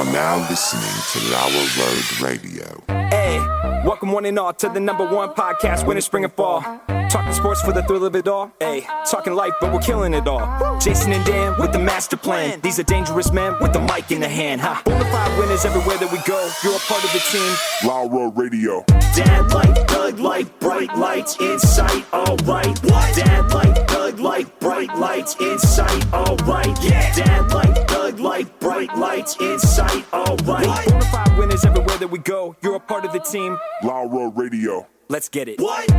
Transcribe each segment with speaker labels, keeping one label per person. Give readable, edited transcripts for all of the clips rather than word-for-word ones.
Speaker 1: are now listening to Lauer Road Radio.
Speaker 2: Hey, welcome one and all to the #1 podcast, winter, spring, and fall. Talking sports for the thrill of it all. Hey, talking life, but we're killing it all. Jason and Dan with the master plan. These are dangerous men with the mic in the hand. Ha. Bonafide winners everywhere that we go. You're a part of the team.
Speaker 1: Lauer Radio.
Speaker 2: Dad light, thug light, bright lights in sight. All right. What? Dad light, thug light, bright lights in sight. All right. Yeah. Dad light, thug light, bright lights in sight. All right. Bonafide winners everywhere that we go. You're a part of the team.
Speaker 1: Lauer Radio.
Speaker 2: Let's get it.
Speaker 3: What?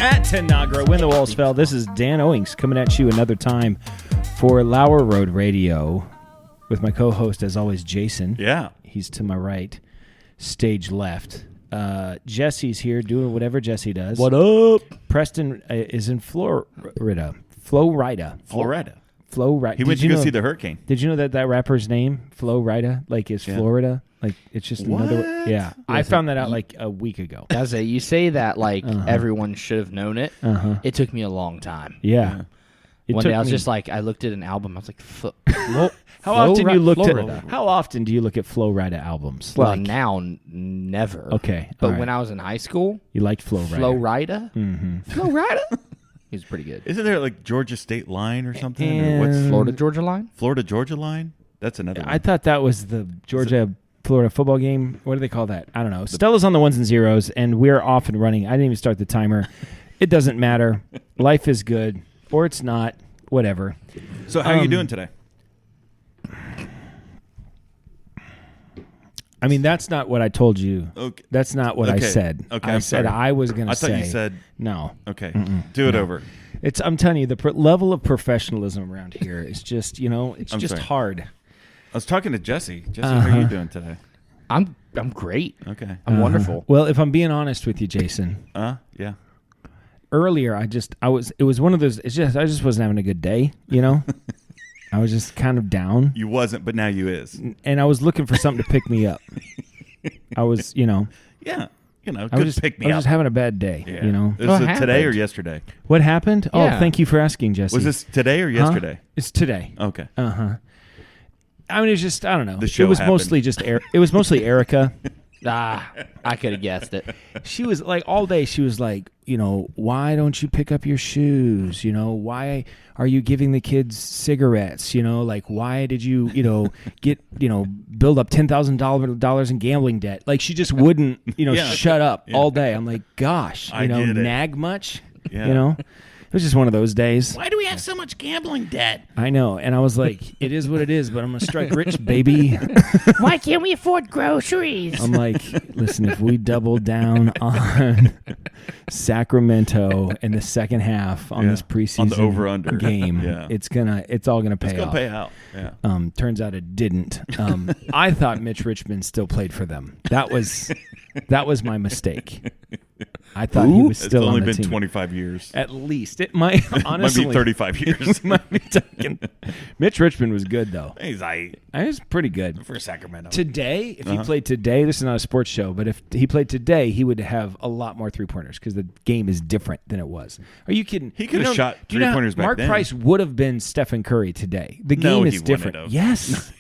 Speaker 4: At Tanagra, when the walls fell, this is Dan Owings coming at you another time for Lauer Road Radio with my co-host, as always, Jason.
Speaker 5: Yeah.
Speaker 4: He's to my right, stage left. Jesse's here doing whatever Jesse does.
Speaker 5: What up?
Speaker 4: Preston is in Flo Rida. Flo Rida.
Speaker 5: Flo Rida.
Speaker 4: Flo Rida.
Speaker 5: He went to go see the hurricane.
Speaker 4: Did you know that rapper's name, Flo Rida, is Florida? Like, it's just another... Yeah. I found that out like a week ago.
Speaker 6: You say that like everyone should have known it. It took me a long time.
Speaker 4: Yeah.
Speaker 6: One day I was just like, I looked at an album. I was like,
Speaker 4: How often do you look at Flo Rida albums?
Speaker 6: Well, now never.
Speaker 4: Okay.
Speaker 6: But when I was in high school,
Speaker 4: you liked Flo Rida.
Speaker 6: Flo Rida?
Speaker 4: Mm-hmm.
Speaker 6: Flo Rida? He was pretty good.
Speaker 5: Isn't there like Georgia State Line or something?
Speaker 4: And
Speaker 5: Or what's
Speaker 6: Florida Georgia Line?
Speaker 5: Florida Georgia Line? That's another one.
Speaker 4: I thought that was the Georgia Florida football game. What do they call that? I don't know. Stella's on the ones and zeros, and we're off and running. I didn't even start the timer. It doesn't matter. Life is good, or it's not. Whatever.
Speaker 5: So how are you doing today?
Speaker 4: I mean, that's not what I told you.
Speaker 5: Okay.
Speaker 4: That's not what I said.
Speaker 5: Okay,
Speaker 4: I said
Speaker 5: sorry.
Speaker 4: I was going to say.
Speaker 5: I thought you said...
Speaker 4: No.
Speaker 5: Okay. Do it over.
Speaker 4: I'm telling you, the level of professionalism around here is just, it's
Speaker 5: I'm
Speaker 4: just
Speaker 5: sorry.
Speaker 4: hard.
Speaker 5: I was talking to Jesse. Jesse, how are you doing today?
Speaker 6: I'm great.
Speaker 5: Okay.
Speaker 6: I'm wonderful.
Speaker 4: Well, if I'm being honest with you, Jason.
Speaker 5: Yeah.
Speaker 4: Earlier, it was one of those, I just wasn't having a good day, I was just kind of down.
Speaker 5: You wasn't, but now you is.
Speaker 4: And I was looking for something to pick me up. I was,
Speaker 5: Yeah. Good pick me
Speaker 4: I was
Speaker 5: up.
Speaker 4: just having a bad day,
Speaker 5: Yeah. Was it today or yesterday?
Speaker 4: What happened?
Speaker 6: Yeah.
Speaker 4: Oh, thank you for asking, Jesse.
Speaker 5: Was this today or yesterday?
Speaker 4: It's today.
Speaker 5: Okay.
Speaker 4: I mean, it's just, I don't know.
Speaker 5: The show
Speaker 4: it was
Speaker 5: happened.
Speaker 4: mostly just it was mostly Erica.
Speaker 6: I could have guessed it.
Speaker 4: She was like, all day she was like, why don't you pick up your shoes? Why are you giving the kids cigarettes? Like, why did you, get, build up $10,000 in gambling debt? Like, she just wouldn't, shut up all day. I'm like, gosh,
Speaker 5: I get it.
Speaker 4: nag much?
Speaker 5: Yeah.
Speaker 4: It was just one of those days.
Speaker 5: Why do we have so much gambling debt?
Speaker 4: I know. And I was like, it is what it is, but I'm going to strike rich, baby.
Speaker 6: Why can't we afford groceries?
Speaker 4: I'm like, listen, if we double down on Sacramento in the second half on this preseason
Speaker 5: On the over-under.
Speaker 4: game, it's all gonna pay
Speaker 5: It's
Speaker 4: off.
Speaker 5: going to pay out. Yeah.
Speaker 4: Turns out it didn't. I thought Mitch Richmond still played for them. That was my mistake. I thought he was still
Speaker 5: It's only
Speaker 4: on the
Speaker 5: been
Speaker 4: team.
Speaker 5: 25 years.
Speaker 4: At least it might honestly
Speaker 5: Might be 35 years.
Speaker 4: might be talking. Mitch Richmond was good though.
Speaker 5: He's
Speaker 4: He was pretty good.
Speaker 5: for Sacramento.
Speaker 4: Today, if he played today, this is not a sports show, but if he played today, he would have a lot more three-pointers because the game is different than it was. Are you kidding?
Speaker 5: He could have shot three-pointers back
Speaker 4: Mark
Speaker 5: then.
Speaker 4: Price would have been Stephen Curry today. The
Speaker 5: No,
Speaker 4: game
Speaker 5: he
Speaker 4: is
Speaker 5: wouldn't
Speaker 4: different.
Speaker 5: have.
Speaker 4: Yes.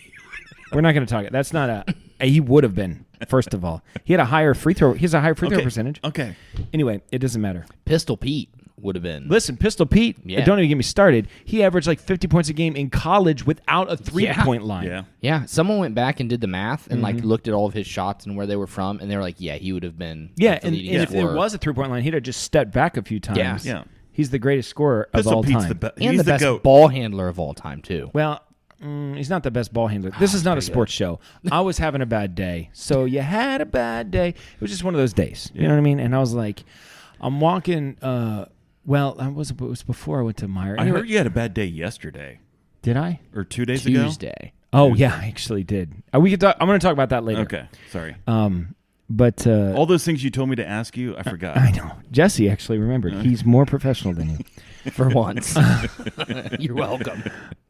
Speaker 4: We're not going to talk it. That's not he would have been, first of all. He had a higher free throw. He has a higher free throw percentage.
Speaker 5: Okay.
Speaker 4: Anyway, it doesn't matter.
Speaker 6: Pistol Pete would have been.
Speaker 4: Listen, Pistol Pete,
Speaker 6: Yeah.
Speaker 4: don't even get me started. He averaged like 50 points a game in college without a three-point line.
Speaker 5: Yeah.
Speaker 6: Yeah, someone went back and did the math and like looked at all of his shots and where they were from, and they were like, "Yeah, he would have been."
Speaker 4: Yeah,
Speaker 6: like, the
Speaker 4: and
Speaker 6: leading
Speaker 4: if there
Speaker 6: scorer.
Speaker 4: was a three-point line, he'd have just stepped back a few times.
Speaker 6: Yeah.
Speaker 5: Yeah.
Speaker 4: He's the greatest scorer of
Speaker 5: Pistol
Speaker 4: all
Speaker 5: Pete's
Speaker 4: time.
Speaker 6: and
Speaker 5: he's
Speaker 6: the best
Speaker 5: GOAT.
Speaker 6: ball handler of all time too.
Speaker 4: Well, he's not the best ball handler. This is not a sports show. I was having a bad day. So you had a bad day. It was just one of those days. You know what I mean? And I was like, I'm walking. It was before I went to Meyer.
Speaker 5: I heard you had a bad day yesterday.
Speaker 4: Did I?
Speaker 5: Or 2 days ago?
Speaker 6: Tuesday.
Speaker 4: Oh, yeah, I actually did. We could talk, I'm going to talk about that later.
Speaker 5: Okay. Sorry.
Speaker 4: But
Speaker 5: All those things you told me to ask you, I forgot.
Speaker 4: I know. Jesse actually remembered. He's more professional than you.
Speaker 6: For once. You're welcome.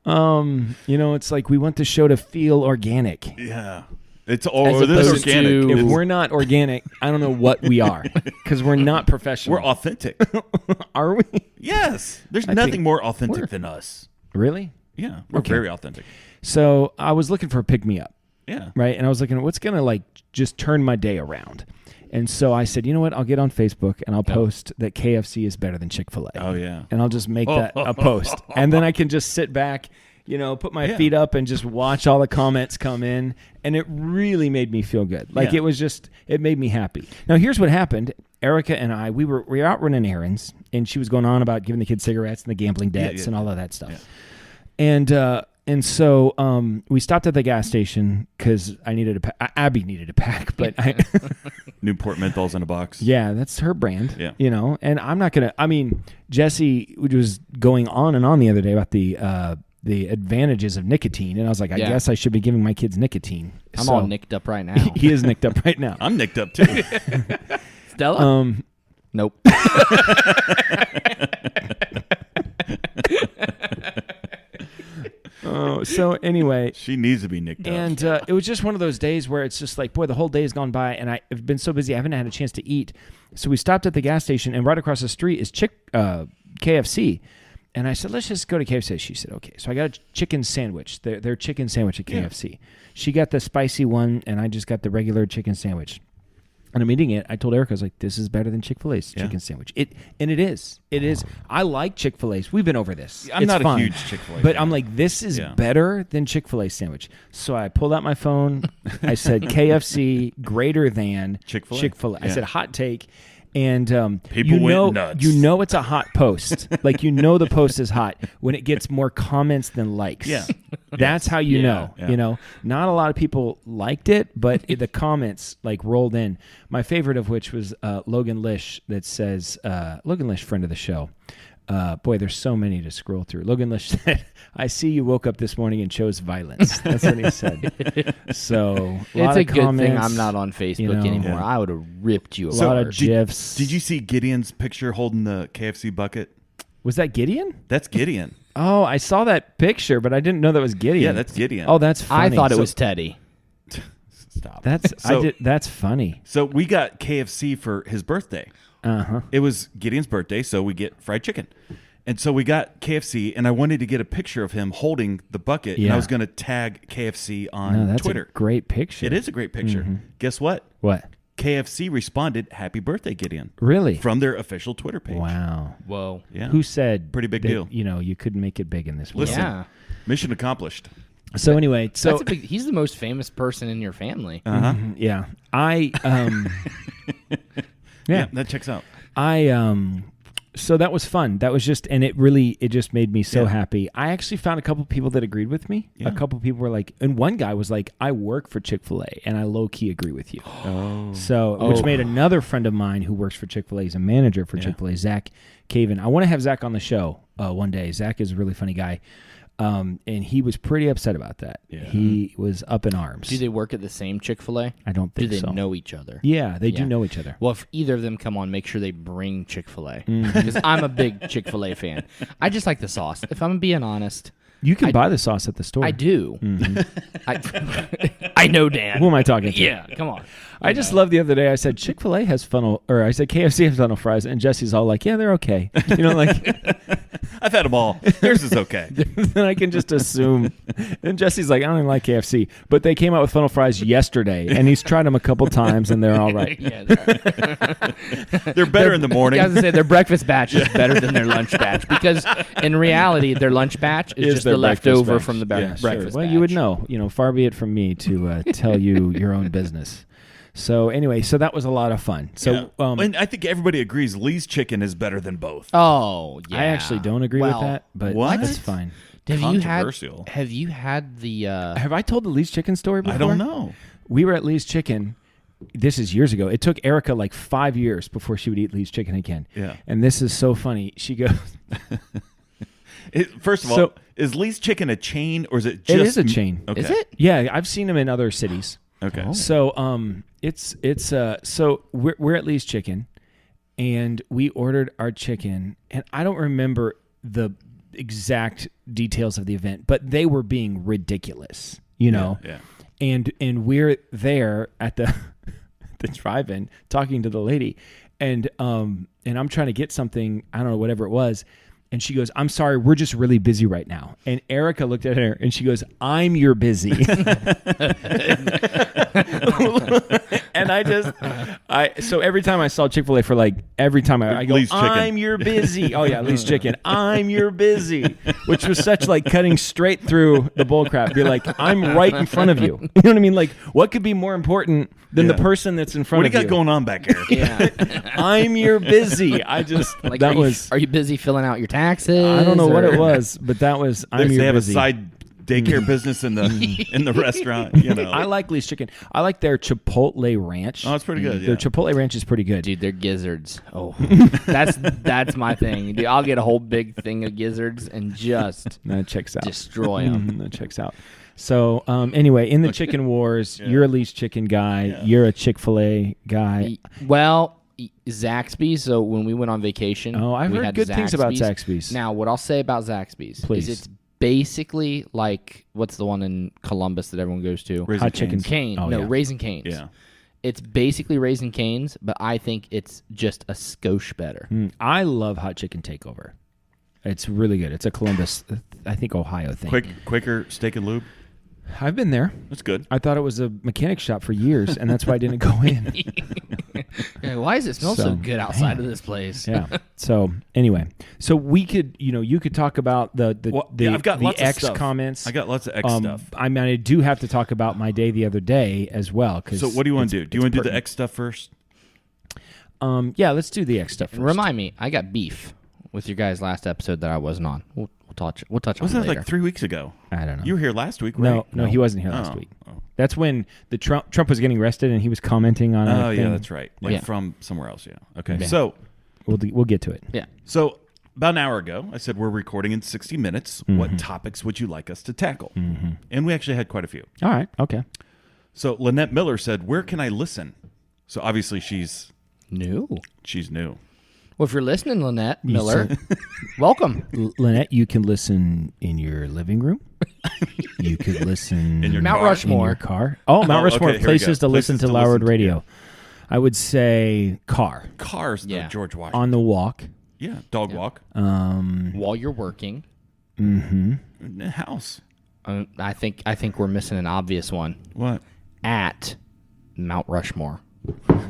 Speaker 4: It's like we want the show to feel organic.
Speaker 5: Yeah. It's
Speaker 6: As
Speaker 5: this
Speaker 6: opposed
Speaker 5: organic.
Speaker 6: to-
Speaker 4: If we're not organic, I don't know what we are, because we're not professional.
Speaker 5: We're authentic.
Speaker 4: Are we?
Speaker 5: Yes. There's
Speaker 4: I
Speaker 5: nothing
Speaker 4: think
Speaker 5: more authentic than us.
Speaker 4: Really?
Speaker 5: Yeah. We're very authentic.
Speaker 4: So I was looking for a pick me up,
Speaker 5: Yeah.
Speaker 4: right? And I was looking at what's gonna like just turn my day around. And so I said, you know what? I'll get on Facebook and I'll post that KFC is better than Chick-fil-A.
Speaker 5: Oh, yeah.
Speaker 4: And I'll just make that a post, and then I can just sit back, put my feet up and just watch all the comments come in. And it really made me feel good. Like it made me happy. Now here's what happened. Erica and I, we were out running errands, and she was going on about giving the kids cigarettes and the gambling debts and all of that stuff. Yeah. And so we stopped at the gas station because Abby needed a pack, but
Speaker 5: Newport menthols in a box.
Speaker 4: yeah, that's her brand.
Speaker 5: Yeah.
Speaker 4: And I'm not gonna. I mean, Jesse was going on and on the other day about the advantages of nicotine, and I was like, I guess I should be giving my kids nicotine.
Speaker 6: I'm all nicked up right now.
Speaker 4: He is nicked up right now.
Speaker 5: I'm nicked up, too.
Speaker 6: Stella? Nope.
Speaker 4: So anyway,
Speaker 5: She needs to be nicked up.
Speaker 4: and it was just one of those days where it's just like, boy, the whole day has gone by, and I've been so busy, I haven't had a chance to eat. So we stopped at the gas station, and right across the street is KFC. And I said, let's just go to KFC. She said, okay. So I got a chicken sandwich, their chicken sandwich at KFC. She got the spicy one, and I just got the regular chicken sandwich. And I'm eating it. I told Erica, I was like, this is better than Chick-fil-A's chicken sandwich. It is. It is. I like Chick-fil-A's. We've been over this.
Speaker 5: I'm
Speaker 4: It's
Speaker 5: not
Speaker 4: fine.
Speaker 5: a huge Chick-fil-A
Speaker 4: But
Speaker 5: fan.
Speaker 4: I'm like, this is better than Chick-fil-A sandwich. So I pulled out my phone. I said, KFC greater than
Speaker 5: Chick-fil-A.
Speaker 4: Chick-fil-A. I
Speaker 5: Yeah.
Speaker 4: said, hot take. And
Speaker 5: People went nuts.
Speaker 4: You know it's a hot post. Like, the post is hot when it gets more comments than likes.
Speaker 5: Yeah.
Speaker 4: That's how you know.
Speaker 5: Yeah.
Speaker 4: Not a lot of people liked it, but the comments like rolled in. My favorite of which was Logan Lish that says, Logan Lish, friend of the show. Boy, there's so many to scroll through. Logan Lish said, I see you woke up this morning and chose violence. That's what he said. So
Speaker 6: It's a good thing
Speaker 4: comments,
Speaker 6: I'm not on Facebook anymore.
Speaker 5: Yeah.
Speaker 6: I would have ripped you
Speaker 4: A lot
Speaker 6: apart.
Speaker 4: of GIFs.
Speaker 5: Did you see Gideon's picture holding the KFC bucket?
Speaker 4: Was that Gideon?
Speaker 5: That's Gideon.
Speaker 4: Oh, I saw that picture, but I didn't know that was Gideon.
Speaker 5: Yeah, that's Gideon.
Speaker 4: Oh, that's funny.
Speaker 6: I thought it was Teddy.
Speaker 5: Stop.
Speaker 4: That's funny.
Speaker 5: So we got KFC for his birthday.
Speaker 4: Uh-huh.
Speaker 5: It was Gideon's birthday, so we get fried chicken. And so we got KFC, and I wanted to get a picture of him holding the bucket, and
Speaker 4: Yeah.
Speaker 5: I was going to tag KFC on
Speaker 4: No, that's
Speaker 5: Twitter.
Speaker 4: a great picture.
Speaker 5: It is a great picture. Guess what?
Speaker 4: What?
Speaker 5: KFC responded, "Happy birthday, Gideon."
Speaker 4: Really?
Speaker 5: From their official Twitter page.
Speaker 4: Wow.
Speaker 6: Whoa.
Speaker 5: Yeah.
Speaker 4: Who said
Speaker 5: Pretty big
Speaker 4: that,
Speaker 5: deal.
Speaker 4: You couldn't make it big in this world.
Speaker 5: Listen,
Speaker 6: Yeah.
Speaker 5: mission accomplished.
Speaker 4: So anyway,
Speaker 6: He's the most famous person in your family.
Speaker 4: yeah. I
Speaker 5: Yeah, that checks out.
Speaker 4: So that was fun. That was just, and it just made me so happy. I actually found a couple people that agreed with me.
Speaker 5: Yeah.
Speaker 4: A couple people were like, and one guy was like, I work for Chick-fil-A, and I low key agree with you. Which made another friend of mine who works for Chick-fil-A, he's a manager for Chick-fil-A, Zach Caven. I want to have Zach on the show one day. Zach is a really funny guy. And he was pretty upset about that.
Speaker 5: Yeah.
Speaker 4: He was up in arms.
Speaker 6: Do they work at the same Chick-fil-A?
Speaker 4: I don't think
Speaker 6: Do they
Speaker 4: so.
Speaker 6: know each other?
Speaker 4: Yeah, they do
Speaker 6: Yeah.
Speaker 4: know each other.
Speaker 6: Well, if either of them come on, make sure they bring Chick-fil-A. Because I'm a big Chick-fil-A fan. I just like the sauce. If I'm being honest,
Speaker 4: You can buy the sauce at the store.
Speaker 6: I do. I know, Dan.
Speaker 4: Who am I talking to?
Speaker 6: Yeah, come on.
Speaker 4: I just love the other day. I said Chick-fil-A has funnel, or I said KFC has funnel fries, and Jesse's all like, "Yeah, they're okay."
Speaker 5: I've had them all. Yours is okay.
Speaker 4: Then I can just assume. And Jesse's like, "I don't even like KFC," but they came out with funnel fries yesterday, and he's tried them a couple times, and they're all right.
Speaker 6: Yeah,
Speaker 5: They're better in the morning.
Speaker 6: I was gonna say their breakfast batch is better than their lunch batch because in reality their lunch batch is just
Speaker 4: their
Speaker 6: the
Speaker 4: breakfast
Speaker 6: leftover
Speaker 4: batch.
Speaker 6: from the
Speaker 4: Yeah, sure.
Speaker 6: breakfast
Speaker 4: Well,
Speaker 6: batch.
Speaker 4: you would know. Far be it from me to tell you your own business. So anyway, so that was a lot of fun. So
Speaker 5: and I think everybody agrees Lee's chicken is better than both.
Speaker 6: Oh, yeah.
Speaker 4: I actually don't agree with that, but
Speaker 5: What?
Speaker 4: that's fine.
Speaker 6: Have
Speaker 5: Controversial.
Speaker 6: you had the
Speaker 4: Have I told the Lee's Chicken story before?
Speaker 5: I don't know.
Speaker 4: We were at Lee's Chicken. This is years ago. It took Erica like 5 years before she would eat Lee's Chicken again.
Speaker 5: Yeah.
Speaker 4: And this is so funny. She goes,
Speaker 5: First of all,
Speaker 4: So-
Speaker 5: is Lee's Chicken a chain or is it just...
Speaker 4: it is a chain.
Speaker 5: Okay.
Speaker 6: Is it?
Speaker 4: Yeah, I've seen them in other cities.
Speaker 5: Okay.
Speaker 4: So so we're at Lee's Chicken, and we ordered our chicken, and I don't remember the exact details of the event, but they were being ridiculous,
Speaker 5: Yeah.
Speaker 4: and we're there at the the drive-in talking to the lady, and I'm trying to get something, I don't know, whatever it was. And she goes, "I'm sorry, we're just really busy right now." And Erica looked at her and she goes, "I'm your busy." And so every time I saw Chick-fil-A for like, every time I go,
Speaker 5: Lee's chicken.
Speaker 4: "I'm your busy." Oh yeah, Lee's chicken. "I'm your busy," which was such like cutting straight through the bull crap. Be like, "I'm right in front of you." You know what I mean? Like, what could be more important than the person that's in front
Speaker 5: What
Speaker 4: of
Speaker 5: do
Speaker 4: you?
Speaker 5: you got going on back here?
Speaker 6: Yeah.
Speaker 4: I'm your busy. I just
Speaker 6: Like,
Speaker 4: that was.
Speaker 6: Are you busy filling out your taxes?
Speaker 4: I don't know what
Speaker 6: or-
Speaker 4: it was, but that was. I'm
Speaker 5: They
Speaker 4: your
Speaker 5: have
Speaker 4: busy.
Speaker 5: a side daycare business in the restaurant. You know,
Speaker 4: I like Lee's chicken. I like their Chipotle ranch.
Speaker 5: Oh, it's pretty good.
Speaker 4: Their
Speaker 5: Yeah.
Speaker 4: Chipotle ranch is pretty good.
Speaker 6: Dude, they're gizzards. Oh, that's my thing. Dude, I'll get a whole big thing of gizzards and just
Speaker 4: That checks out.
Speaker 6: destroy them.
Speaker 4: That checks out. So anyway, in the chicken wars, you're a Lee's chicken guy.
Speaker 5: Yeah.
Speaker 4: You're a Chick-fil-A guy.
Speaker 6: Well, Zaxby's. So when we went on vacation,
Speaker 4: Oh, I've
Speaker 6: we
Speaker 4: heard
Speaker 6: had
Speaker 4: good things about Zaxby's.
Speaker 6: Now, what I'll say about Zaxby's
Speaker 4: Please.
Speaker 6: is it's basically like, what's the one in Columbus that everyone goes to?
Speaker 5: Raising
Speaker 4: Hot chicken.
Speaker 5: Cane's.
Speaker 6: Cane.
Speaker 4: Oh,
Speaker 6: no,
Speaker 4: yeah.
Speaker 6: Raising Cane's.
Speaker 5: Yeah.
Speaker 6: It's basically Raising Cane's, but I think it's just a skosh better.
Speaker 4: I love Hot Chicken Takeover. It's really good. It's a Columbus, I think, Ohio thing.
Speaker 5: Quicker steak and lube.
Speaker 4: I've been there.
Speaker 5: That's good.
Speaker 4: I thought it was a mechanic shop for years, and that's why I didn't go in.
Speaker 6: Yeah, why does it smell so good outside of this place?
Speaker 4: Yeah. So anyway, so we could, you could talk about the
Speaker 5: I've got
Speaker 4: the
Speaker 5: lots of
Speaker 4: X
Speaker 5: stuff.
Speaker 4: comments.
Speaker 5: I got lots of X stuff.
Speaker 4: I mean, I do have to talk about my day the other day as well.
Speaker 5: So what do you want to do? Do you want to do the X stuff first?
Speaker 4: Yeah, let's do the X stuff first.
Speaker 6: And remind me, I got beef with your guys' last episode that I wasn't on. We'll touch on
Speaker 5: Was
Speaker 6: it
Speaker 5: that
Speaker 6: later.
Speaker 5: like 3 weeks ago?
Speaker 4: I don't know.
Speaker 5: You were here last week, right?
Speaker 4: No, he wasn't here last
Speaker 5: Oh.
Speaker 4: week. That's when the Trump was getting arrested and he was commenting on.
Speaker 5: Oh,
Speaker 4: a
Speaker 5: yeah,
Speaker 4: thing.
Speaker 5: that's right. Like
Speaker 6: Yeah.
Speaker 5: from somewhere else, yeah. Okay.
Speaker 6: Yeah.
Speaker 5: So
Speaker 4: We'll get to it.
Speaker 6: Yeah.
Speaker 5: So about an hour ago, I said we're recording in 60 minutes. What topics would you like us to tackle? And we actually had quite a few.
Speaker 4: All right. Okay.
Speaker 5: So Lynette Miller said, "Where can I listen?" So obviously she's
Speaker 6: No.
Speaker 5: new.
Speaker 6: Well, if you're listening, Lynette Miller, welcome.
Speaker 4: Lynette, you can listen in your living room. You could listen
Speaker 5: In your
Speaker 6: Mount
Speaker 5: car.
Speaker 6: Rushmore.
Speaker 4: in your car. Oh, Mount Rushmore,
Speaker 5: okay, here we
Speaker 4: places
Speaker 5: go.
Speaker 4: to listen
Speaker 5: Places
Speaker 4: to
Speaker 5: to
Speaker 4: Lauer
Speaker 5: listen to,
Speaker 4: Radio.
Speaker 5: yeah.
Speaker 4: I would say car
Speaker 5: Cars, though,
Speaker 6: Yeah.
Speaker 5: George Washington.
Speaker 4: on the walk.
Speaker 5: Yeah, dog walk.
Speaker 6: While you're working,
Speaker 5: In the house.
Speaker 6: I think we're missing an obvious one.
Speaker 5: What?
Speaker 6: At Mount Rushmore,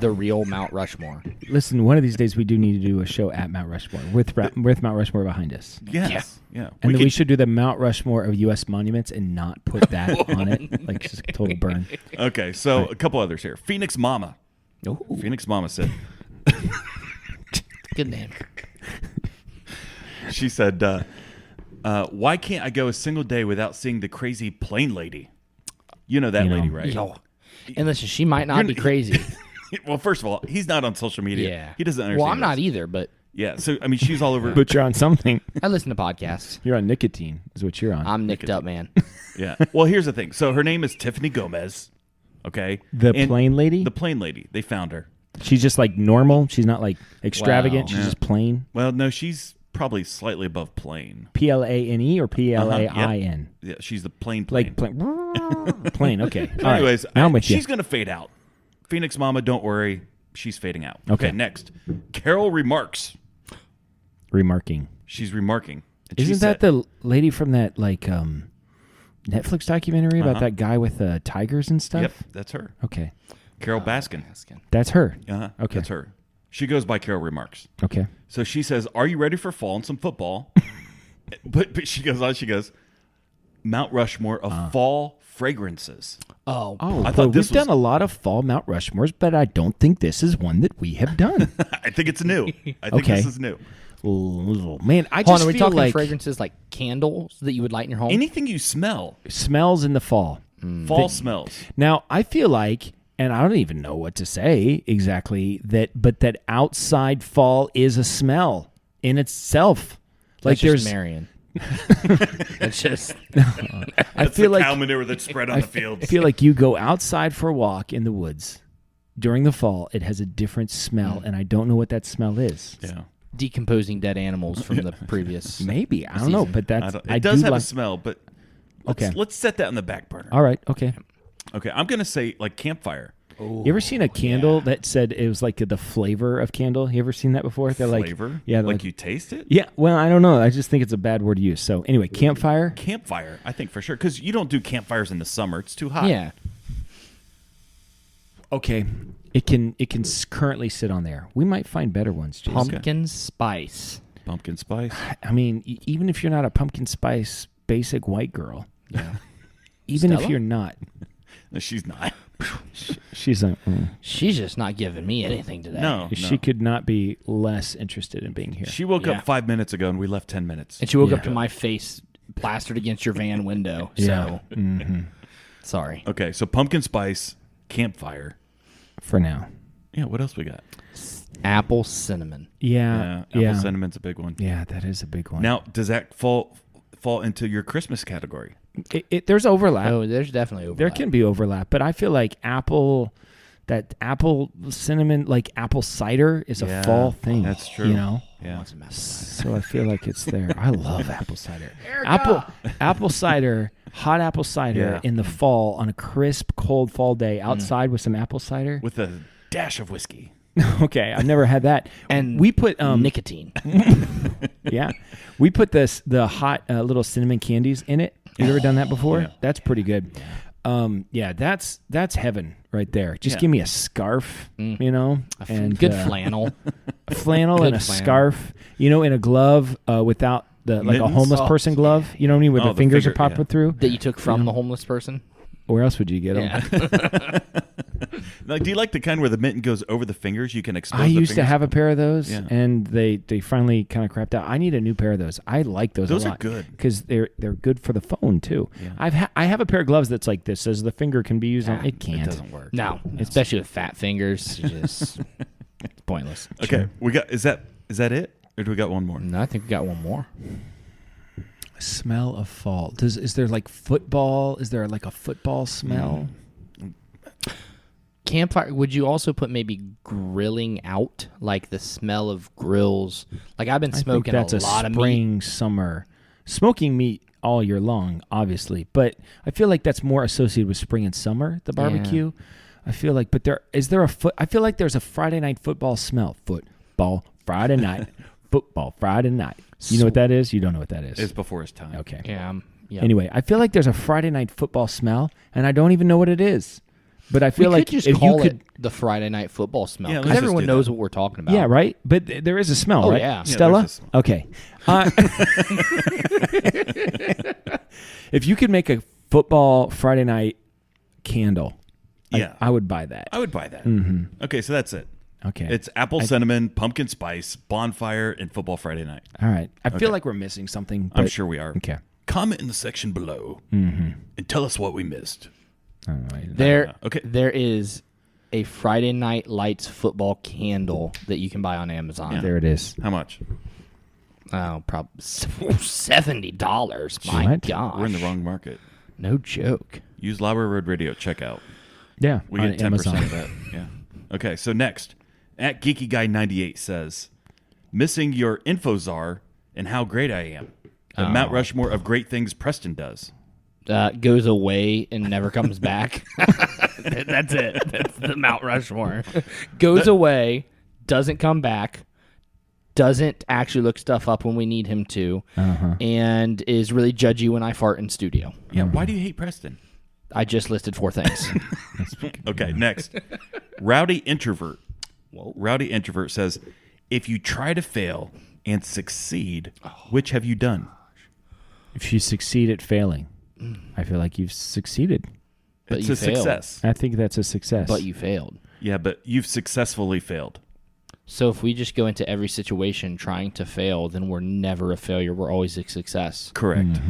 Speaker 6: the real Mount Rushmore.
Speaker 4: Listen, one of these days we do need to do a show at Mount Rushmore with Mount Rushmore behind us.
Speaker 5: Yes. Yeah.
Speaker 4: And then we
Speaker 5: could-
Speaker 4: should do the Mount Rushmore of U.S. monuments and not put that on it. Like, just a total burn.
Speaker 5: Okay, so a couple others here. Phoenix Mama.
Speaker 6: Ooh,
Speaker 5: Phoenix Mama said,
Speaker 6: good name.
Speaker 5: she said, why can't I go a single day without seeing the crazy plane lady? You know that
Speaker 4: You know.
Speaker 5: lady, right?
Speaker 6: Yo. And listen, she might not be crazy.
Speaker 5: Well, first of all, he's not on social media.
Speaker 6: Yeah.
Speaker 5: He doesn't understand.
Speaker 6: Well, I'm not
Speaker 5: this.
Speaker 6: either, but
Speaker 5: Yeah, so I mean, she's all over.
Speaker 4: But you're on something.
Speaker 6: I listen to podcasts.
Speaker 4: You're on nicotine, is what you're on.
Speaker 6: I'm nicked up, man.
Speaker 5: Yeah. Well, here's the thing. So her name is Tiffany Gomez. Okay.
Speaker 4: The
Speaker 5: And
Speaker 4: plane lady?
Speaker 5: The plane lady. They found her.
Speaker 4: She's just like normal. She's not like extravagant.
Speaker 6: Wow.
Speaker 4: She's
Speaker 5: Yeah.
Speaker 4: just plain.
Speaker 5: Well, no, she's probably slightly above plane.
Speaker 4: PLANE or PLAIN?
Speaker 5: Yeah, she's the plane.
Speaker 4: Like plane. Plane. Okay. All right.
Speaker 5: Anyways,
Speaker 4: Now I'm with
Speaker 5: she's
Speaker 4: you.
Speaker 5: going to fade out. Phoenix Mama, don't worry. She's fading out.
Speaker 4: Okay.
Speaker 5: Next. Carol remarks.
Speaker 4: Remarking.
Speaker 5: She's remarking. And she
Speaker 4: Isn't
Speaker 5: said-
Speaker 4: that the lady from that like Netflix documentary about
Speaker 5: Uh-huh.
Speaker 4: that guy with tigers and stuff?
Speaker 5: Yep, that's her.
Speaker 4: Okay.
Speaker 5: Carol Baskin.
Speaker 4: That's her.
Speaker 5: Uh-huh.
Speaker 4: Okay.
Speaker 5: That's her. She goes by Carol remarks.
Speaker 4: Okay.
Speaker 5: So she says, "Are you ready for fall and some football?" but she goes on. She goes, "Mount Rushmore of fall fragrances."
Speaker 6: Oh,
Speaker 4: Oh,
Speaker 5: I
Speaker 4: but
Speaker 5: thought this
Speaker 4: we've done
Speaker 5: was-
Speaker 4: a lot of fall Mount Rushmores, but I don't think this is one that we have done.
Speaker 5: I think it's new. I think
Speaker 4: Okay.
Speaker 5: this is new.
Speaker 4: Man, I
Speaker 6: hold
Speaker 4: just
Speaker 6: on, are we
Speaker 4: feel
Speaker 6: talking
Speaker 4: like
Speaker 6: fragrances like candles that you would light in your home?
Speaker 5: Anything you smell,
Speaker 4: smells in the fall.
Speaker 5: fall smells.
Speaker 4: Now, I feel like, and I don't even know what to say exactly, but that outside fall is a smell in itself. Like
Speaker 6: That's
Speaker 4: there's,
Speaker 6: just Marion. That's just
Speaker 4: I
Speaker 5: That's
Speaker 4: feel
Speaker 5: the
Speaker 4: like
Speaker 5: cow manure that's spread on the fields.
Speaker 4: I feel like you go outside for a walk in the woods during the fall. It has a different smell, and I don't know what that smell is.
Speaker 5: Yeah.
Speaker 6: decomposing dead animals from the previous.
Speaker 4: Maybe I don't know,
Speaker 6: season.
Speaker 4: but that's
Speaker 5: It does
Speaker 4: do
Speaker 5: have
Speaker 4: like,
Speaker 5: a smell, but
Speaker 4: Okay.
Speaker 5: let's set that on the back burner.
Speaker 4: All right, okay.
Speaker 5: Okay, I'm gonna say like campfire.
Speaker 4: You ever seen a candle that said it was like the flavor of candle? You ever seen that before? They're
Speaker 5: Flavor?
Speaker 4: like, yeah,
Speaker 5: like you taste it?
Speaker 4: Yeah, well, I don't know. I just think it's a bad word to use. So anyway, campfire.
Speaker 5: Campfire, I think for sure, because you don't do campfires in the summer; it's too hot.
Speaker 6: Yeah.
Speaker 4: Okay, it can currently sit on there. We might find better ones. Jason.
Speaker 6: Pumpkin spice.
Speaker 5: Pumpkin spice.
Speaker 4: I mean, even if you're not a pumpkin spice basic white girl,
Speaker 6: Yeah.
Speaker 4: even if
Speaker 6: Stella?
Speaker 4: you're not,
Speaker 5: No, she's not.
Speaker 4: she's a.
Speaker 6: She's just not giving me anything today.
Speaker 5: No,
Speaker 4: She could not be less interested in being here.
Speaker 5: She woke
Speaker 6: Yeah.
Speaker 5: up 5 minutes ago, and we left 10 minutes.
Speaker 6: And she woke
Speaker 4: Yeah.
Speaker 6: up to my face plastered against your van window.
Speaker 4: Yeah.
Speaker 6: So, sorry.
Speaker 5: Okay, so pumpkin spice, campfire.
Speaker 4: For now.
Speaker 5: Yeah, what else we got?
Speaker 6: Apple cinnamon.
Speaker 4: Yeah.
Speaker 5: Apple cinnamon's a big one.
Speaker 4: Yeah, that is a big one.
Speaker 5: Now, does that fall into your Christmas category?
Speaker 4: There's overlap.
Speaker 6: Oh, there's definitely overlap.
Speaker 4: There can be overlap, but I feel like apple cinnamon, like apple cider, is
Speaker 5: Yeah,
Speaker 4: a fall thing.
Speaker 5: that's true.
Speaker 4: You know,
Speaker 5: Yeah.
Speaker 4: so I feel like it's there. I love apple cider. Apple cider, hot apple cider
Speaker 5: Yeah.
Speaker 4: in the fall on a crisp, cold fall day outside with some apple cider.
Speaker 5: With a dash of whiskey.
Speaker 4: Okay, I've never had that.
Speaker 6: And
Speaker 4: we put
Speaker 6: nicotine.
Speaker 4: yeah, we put the hot little cinnamon candies in it. You ever done that before?
Speaker 5: Yeah.
Speaker 4: That's pretty good. Yeah, that's heaven right there. Just
Speaker 5: Yeah.
Speaker 4: give me a scarf, you know, and
Speaker 6: Good flannel.
Speaker 4: flannel
Speaker 6: Good
Speaker 4: and a
Speaker 6: flannel.
Speaker 4: scarf, you know, in a glove without the like a
Speaker 5: Mittens?
Speaker 4: homeless person glove. You know what I mean, where
Speaker 5: Oh,
Speaker 4: the
Speaker 5: the
Speaker 4: fingers
Speaker 5: finger-
Speaker 4: are popping
Speaker 5: yeah.
Speaker 4: through.
Speaker 6: That you took from the homeless person.
Speaker 4: Where else would you get them?
Speaker 6: Yeah.
Speaker 5: Like, do you like the kind where the mitten goes over the fingers? You can expose
Speaker 4: I
Speaker 5: the
Speaker 4: used to
Speaker 5: fingers?
Speaker 4: have a pair of those,
Speaker 5: Yeah.
Speaker 4: and they finally kind of crapped out. I need a new pair of those. I like those.
Speaker 5: Those
Speaker 4: a
Speaker 5: are
Speaker 4: lot
Speaker 5: good.
Speaker 4: because they're good for the phone too.
Speaker 5: Yeah.
Speaker 4: I have a pair of gloves that's like this, says the finger can be used on. It can't.
Speaker 5: It doesn't work.
Speaker 6: No, especially with fat fingers. It's it's pointless.
Speaker 5: Okay, we got. Is that it, or do we got one more?
Speaker 6: No, I think we got one more.
Speaker 4: Smell of fall. Is there like football? Is there like a football smell?
Speaker 6: Campfire. Would you also put maybe grilling out, like the smell of grills? Like I've been smoking
Speaker 4: I think that's
Speaker 6: a lot of meat.
Speaker 4: spring, summer, smoking meat all year long, obviously. But I feel like that's more associated with spring and summer. The barbecue. I feel like, but I feel like there's a Friday night football smell. Football Friday night. Football Friday night. You know what that is? You don't know what that is.
Speaker 5: It's before his time.
Speaker 4: Okay.
Speaker 6: Yeah. Yeah.
Speaker 4: Anyway, I feel like there's a Friday night football smell, and I don't even know what it is. But I feel
Speaker 6: we
Speaker 4: like
Speaker 6: could just
Speaker 4: if
Speaker 6: call
Speaker 4: you could,
Speaker 6: it the Friday night football smell
Speaker 5: Yeah,
Speaker 6: because
Speaker 5: let's just
Speaker 6: everyone
Speaker 5: do
Speaker 6: knows
Speaker 5: that.
Speaker 6: what we're talking about.
Speaker 4: yeah, right. But there is a smell,
Speaker 6: Oh,
Speaker 4: right?
Speaker 6: yeah. Yeah,
Speaker 4: Stella.
Speaker 5: there's a smell.
Speaker 4: Okay. If you could make a football Friday night candle,
Speaker 5: Yeah,
Speaker 4: I would buy that.
Speaker 5: I would buy that.
Speaker 4: Mm-hmm.
Speaker 5: Okay, so that's it.
Speaker 4: Okay.
Speaker 5: It's apple cinnamon, pumpkin spice, bonfire, and football Friday night.
Speaker 4: All right. I feel like we're missing something.
Speaker 5: I'm
Speaker 4: but-
Speaker 5: sure we are.
Speaker 4: Okay.
Speaker 5: Comment in the section below and tell us what we missed.
Speaker 4: All right.
Speaker 6: There,
Speaker 5: Okay.
Speaker 6: there is a Friday Night Lights football candle that you can buy on Amazon.
Speaker 4: There it is.
Speaker 5: How much?
Speaker 6: Oh, probably $70. My
Speaker 4: What?
Speaker 6: gosh,
Speaker 5: We're in the wrong market.
Speaker 6: No joke.
Speaker 5: Use Lauer Road Radio checkout.
Speaker 4: Yeah.
Speaker 5: We
Speaker 4: on
Speaker 5: get 10%
Speaker 4: Amazon.
Speaker 5: of that. Yeah. Okay, so next, at Geeky Guy 98 says, missing your info czar and how great I am. The Mount Rushmore of great things Preston does.
Speaker 6: Goes away and never comes back. That's it. That's the Mount Rushmore. Goes away, doesn't come back, doesn't actually look stuff up when we need him to, and is really judgy when I fart in studio.
Speaker 5: Yeah, why do you hate Preston?
Speaker 6: I just listed 4 things.
Speaker 5: Okay, next. Rowdy Introvert.
Speaker 6: Whoa.
Speaker 5: Rowdy Introvert says, if you try to fail and succeed, which have you done?
Speaker 4: If you succeed at failing, I feel like you've succeeded.
Speaker 6: But
Speaker 5: It's
Speaker 6: you
Speaker 5: a
Speaker 6: failed.
Speaker 5: success.
Speaker 4: I think that's a success.
Speaker 6: But you failed.
Speaker 5: Yeah, but you've successfully failed.
Speaker 6: So if we just go into every situation trying to fail, then we're never a failure. We're always a success.
Speaker 5: Correct.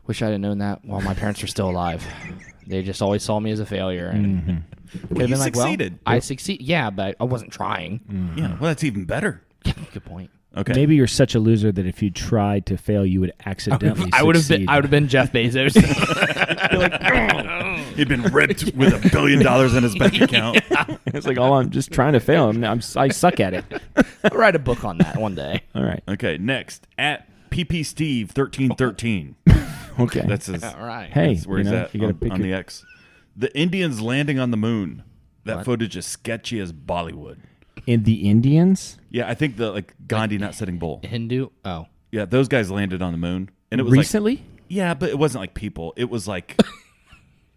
Speaker 6: Wish I'd have known that while my parents were still alive. They just always saw me as a failure. And
Speaker 5: Well, you
Speaker 6: been like, well,
Speaker 5: succeeded.
Speaker 6: I succeed. Yeah, but I wasn't trying.
Speaker 5: Yeah, well, that's even better.
Speaker 6: Good point.
Speaker 5: Okay.
Speaker 4: Maybe you're such a loser that if you tried to fail, you would accidentally
Speaker 6: I would have
Speaker 4: succeed.
Speaker 6: been Jeff Bezos.
Speaker 5: He'd been ripped with $1 billion in his bank account.
Speaker 4: It's like, oh, I'm just trying to fail. I suck at it.
Speaker 6: I'll write a book on that one day.
Speaker 4: All right.
Speaker 5: Okay, next. At PP Steve 1313.
Speaker 4: Okay.
Speaker 5: That's his.
Speaker 6: All right.
Speaker 4: Hey,
Speaker 5: That's where he's at
Speaker 4: you gotta
Speaker 5: on,
Speaker 4: pick
Speaker 5: on
Speaker 4: your,
Speaker 5: the X. The Indians landing on the moon. That footage is sketchy as Bollywood.
Speaker 4: In the Indians?
Speaker 5: Yeah, I think the Gandhi not sitting bull.
Speaker 6: Hindu? Oh.
Speaker 5: Yeah, those guys landed on the moon. And it was
Speaker 4: recently?
Speaker 5: Yeah, but it wasn't like people. It was like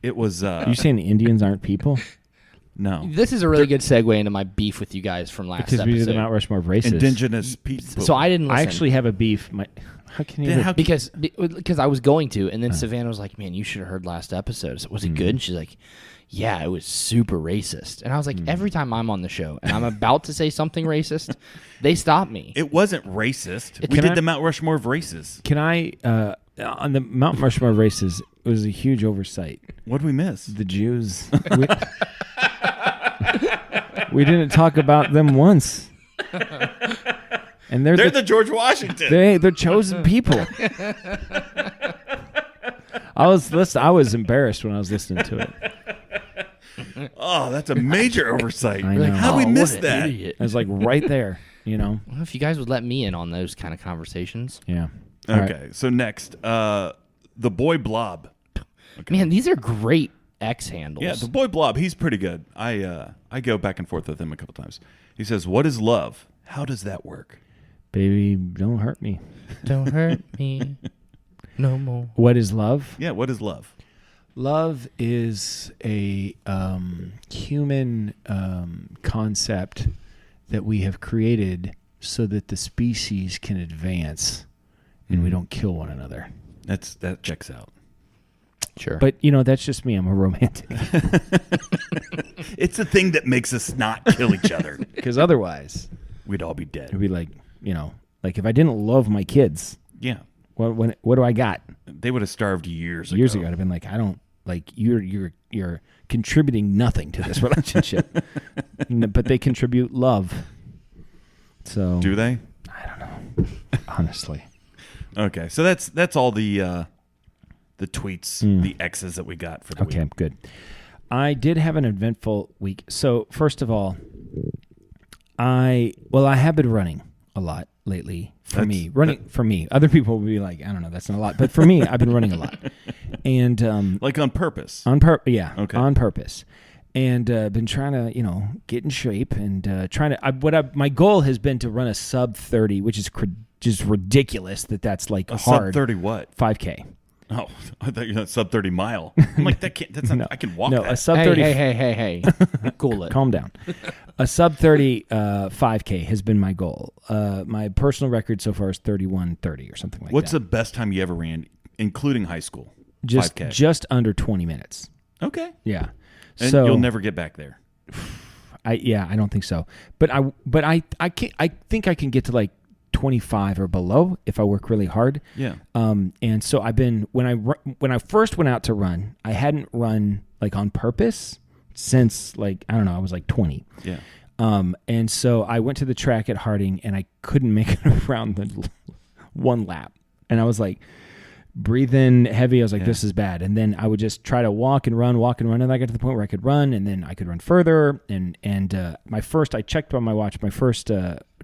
Speaker 5: it was
Speaker 4: You saying the Indians aren't people?
Speaker 5: no.
Speaker 6: This is a really good segue into my beef with you guys from last
Speaker 4: Because
Speaker 6: episode.
Speaker 4: we did the Mount Rushmore of races.
Speaker 5: Indigenous people.
Speaker 6: So I didn't listen.
Speaker 4: I actually have a beef. How can you?
Speaker 5: Then how-
Speaker 6: because I was going to, and then Savannah was like, "Man, you should have heard last episode. Was it good?" And she's like, "Yeah, it was super racist." And I was like, "Every time I'm on the show and I'm about to say something racist, they stop me."
Speaker 5: It wasn't racist. We
Speaker 4: Can
Speaker 5: did
Speaker 4: I-
Speaker 5: the Mount Rushmore of races.
Speaker 4: Can I? On the Mount Rushmore of races, it was a huge oversight.
Speaker 5: What did we miss?
Speaker 4: The Jews. We didn't talk about them once. And
Speaker 5: They're the George Washington.
Speaker 4: they're chosen people. I was embarrassed when I was listening to it.
Speaker 5: Oh, that's a major oversight.
Speaker 4: I know.
Speaker 5: How we
Speaker 6: what
Speaker 5: missed
Speaker 6: an
Speaker 5: that?
Speaker 6: idiot.
Speaker 4: I was like right there,
Speaker 6: Well, if you guys would let me in on those kind of conversations.
Speaker 4: Yeah. All right.
Speaker 5: Okay, so next, the boy Blob.
Speaker 6: Man, these are great X handles.
Speaker 5: Yeah, the boy Blob. He's pretty good. I go back and forth with him a couple times. He says, "What is love? How does that work?"
Speaker 4: Baby, don't hurt me.
Speaker 6: Don't hurt me no more.
Speaker 4: What is love?
Speaker 5: Yeah, what is love?
Speaker 4: Love is a human concept that we have created so that the species can advance and we don't kill one another.
Speaker 5: That checks out.
Speaker 6: Sure.
Speaker 4: But, that's just me. I'm a romantic.
Speaker 5: It's the thing that makes us not kill each other.
Speaker 4: Because otherwise,
Speaker 5: We'd all be
Speaker 4: it'd
Speaker 5: dead.
Speaker 4: be like, like if I didn't love my kids,
Speaker 5: Yeah,
Speaker 4: what do I got?
Speaker 5: they would have starved years ago.
Speaker 4: Years ago, I'd have been like, I don't, like, you're contributing nothing to this relationship. But they contribute love. So
Speaker 5: Do they?
Speaker 4: I don't know. Honestly.
Speaker 5: Okay, so that's all the tweets, the X's that we got for the
Speaker 4: Okay,
Speaker 5: week.
Speaker 4: good. I did have an eventful week. So first of all, I have been running a lot lately. For me. Other people would be like, I don't know, that's not a lot. But for me, I've been running a lot. And
Speaker 5: Like on purpose.
Speaker 4: on
Speaker 5: Okay.
Speaker 4: purpose. And been trying to, get in shape and trying to. My goal has been to run a sub 30, which is just ridiculous. That's like
Speaker 5: A
Speaker 4: hard.
Speaker 5: sub 30 what?
Speaker 4: 5K.
Speaker 5: Oh, I thought you meant sub 30 mile. I'm like, that's not,
Speaker 4: No.
Speaker 5: I can walk
Speaker 4: No,
Speaker 5: that.
Speaker 4: a sub
Speaker 6: hey,
Speaker 4: 30.
Speaker 6: hey. Cool it.
Speaker 4: Calm down. A sub 30 5K has been my goal. My personal record so far is 31:30 or something like
Speaker 5: What's
Speaker 4: that.
Speaker 5: the best time you ever ran, including high school?
Speaker 4: just
Speaker 5: 5K.
Speaker 4: just under 20 minutes.
Speaker 5: Okay.
Speaker 4: Yeah.
Speaker 5: And
Speaker 4: so
Speaker 5: you'll never get back there.
Speaker 4: I don't think so. But I think I can get to like 25 or below if I work really hard.
Speaker 5: Yeah.
Speaker 4: And so I've been when I first went out to run, I hadn't run like on purpose since like I don't know, I was like 20.
Speaker 5: Yeah.
Speaker 4: And so I went to the track at Harding and I couldn't make it around the one lap. And I was like, breathe in heavy. I was like, this is bad. And then I would just try to walk and run. And I got to the point where I could run and then I could run further. And I checked on my watch, my first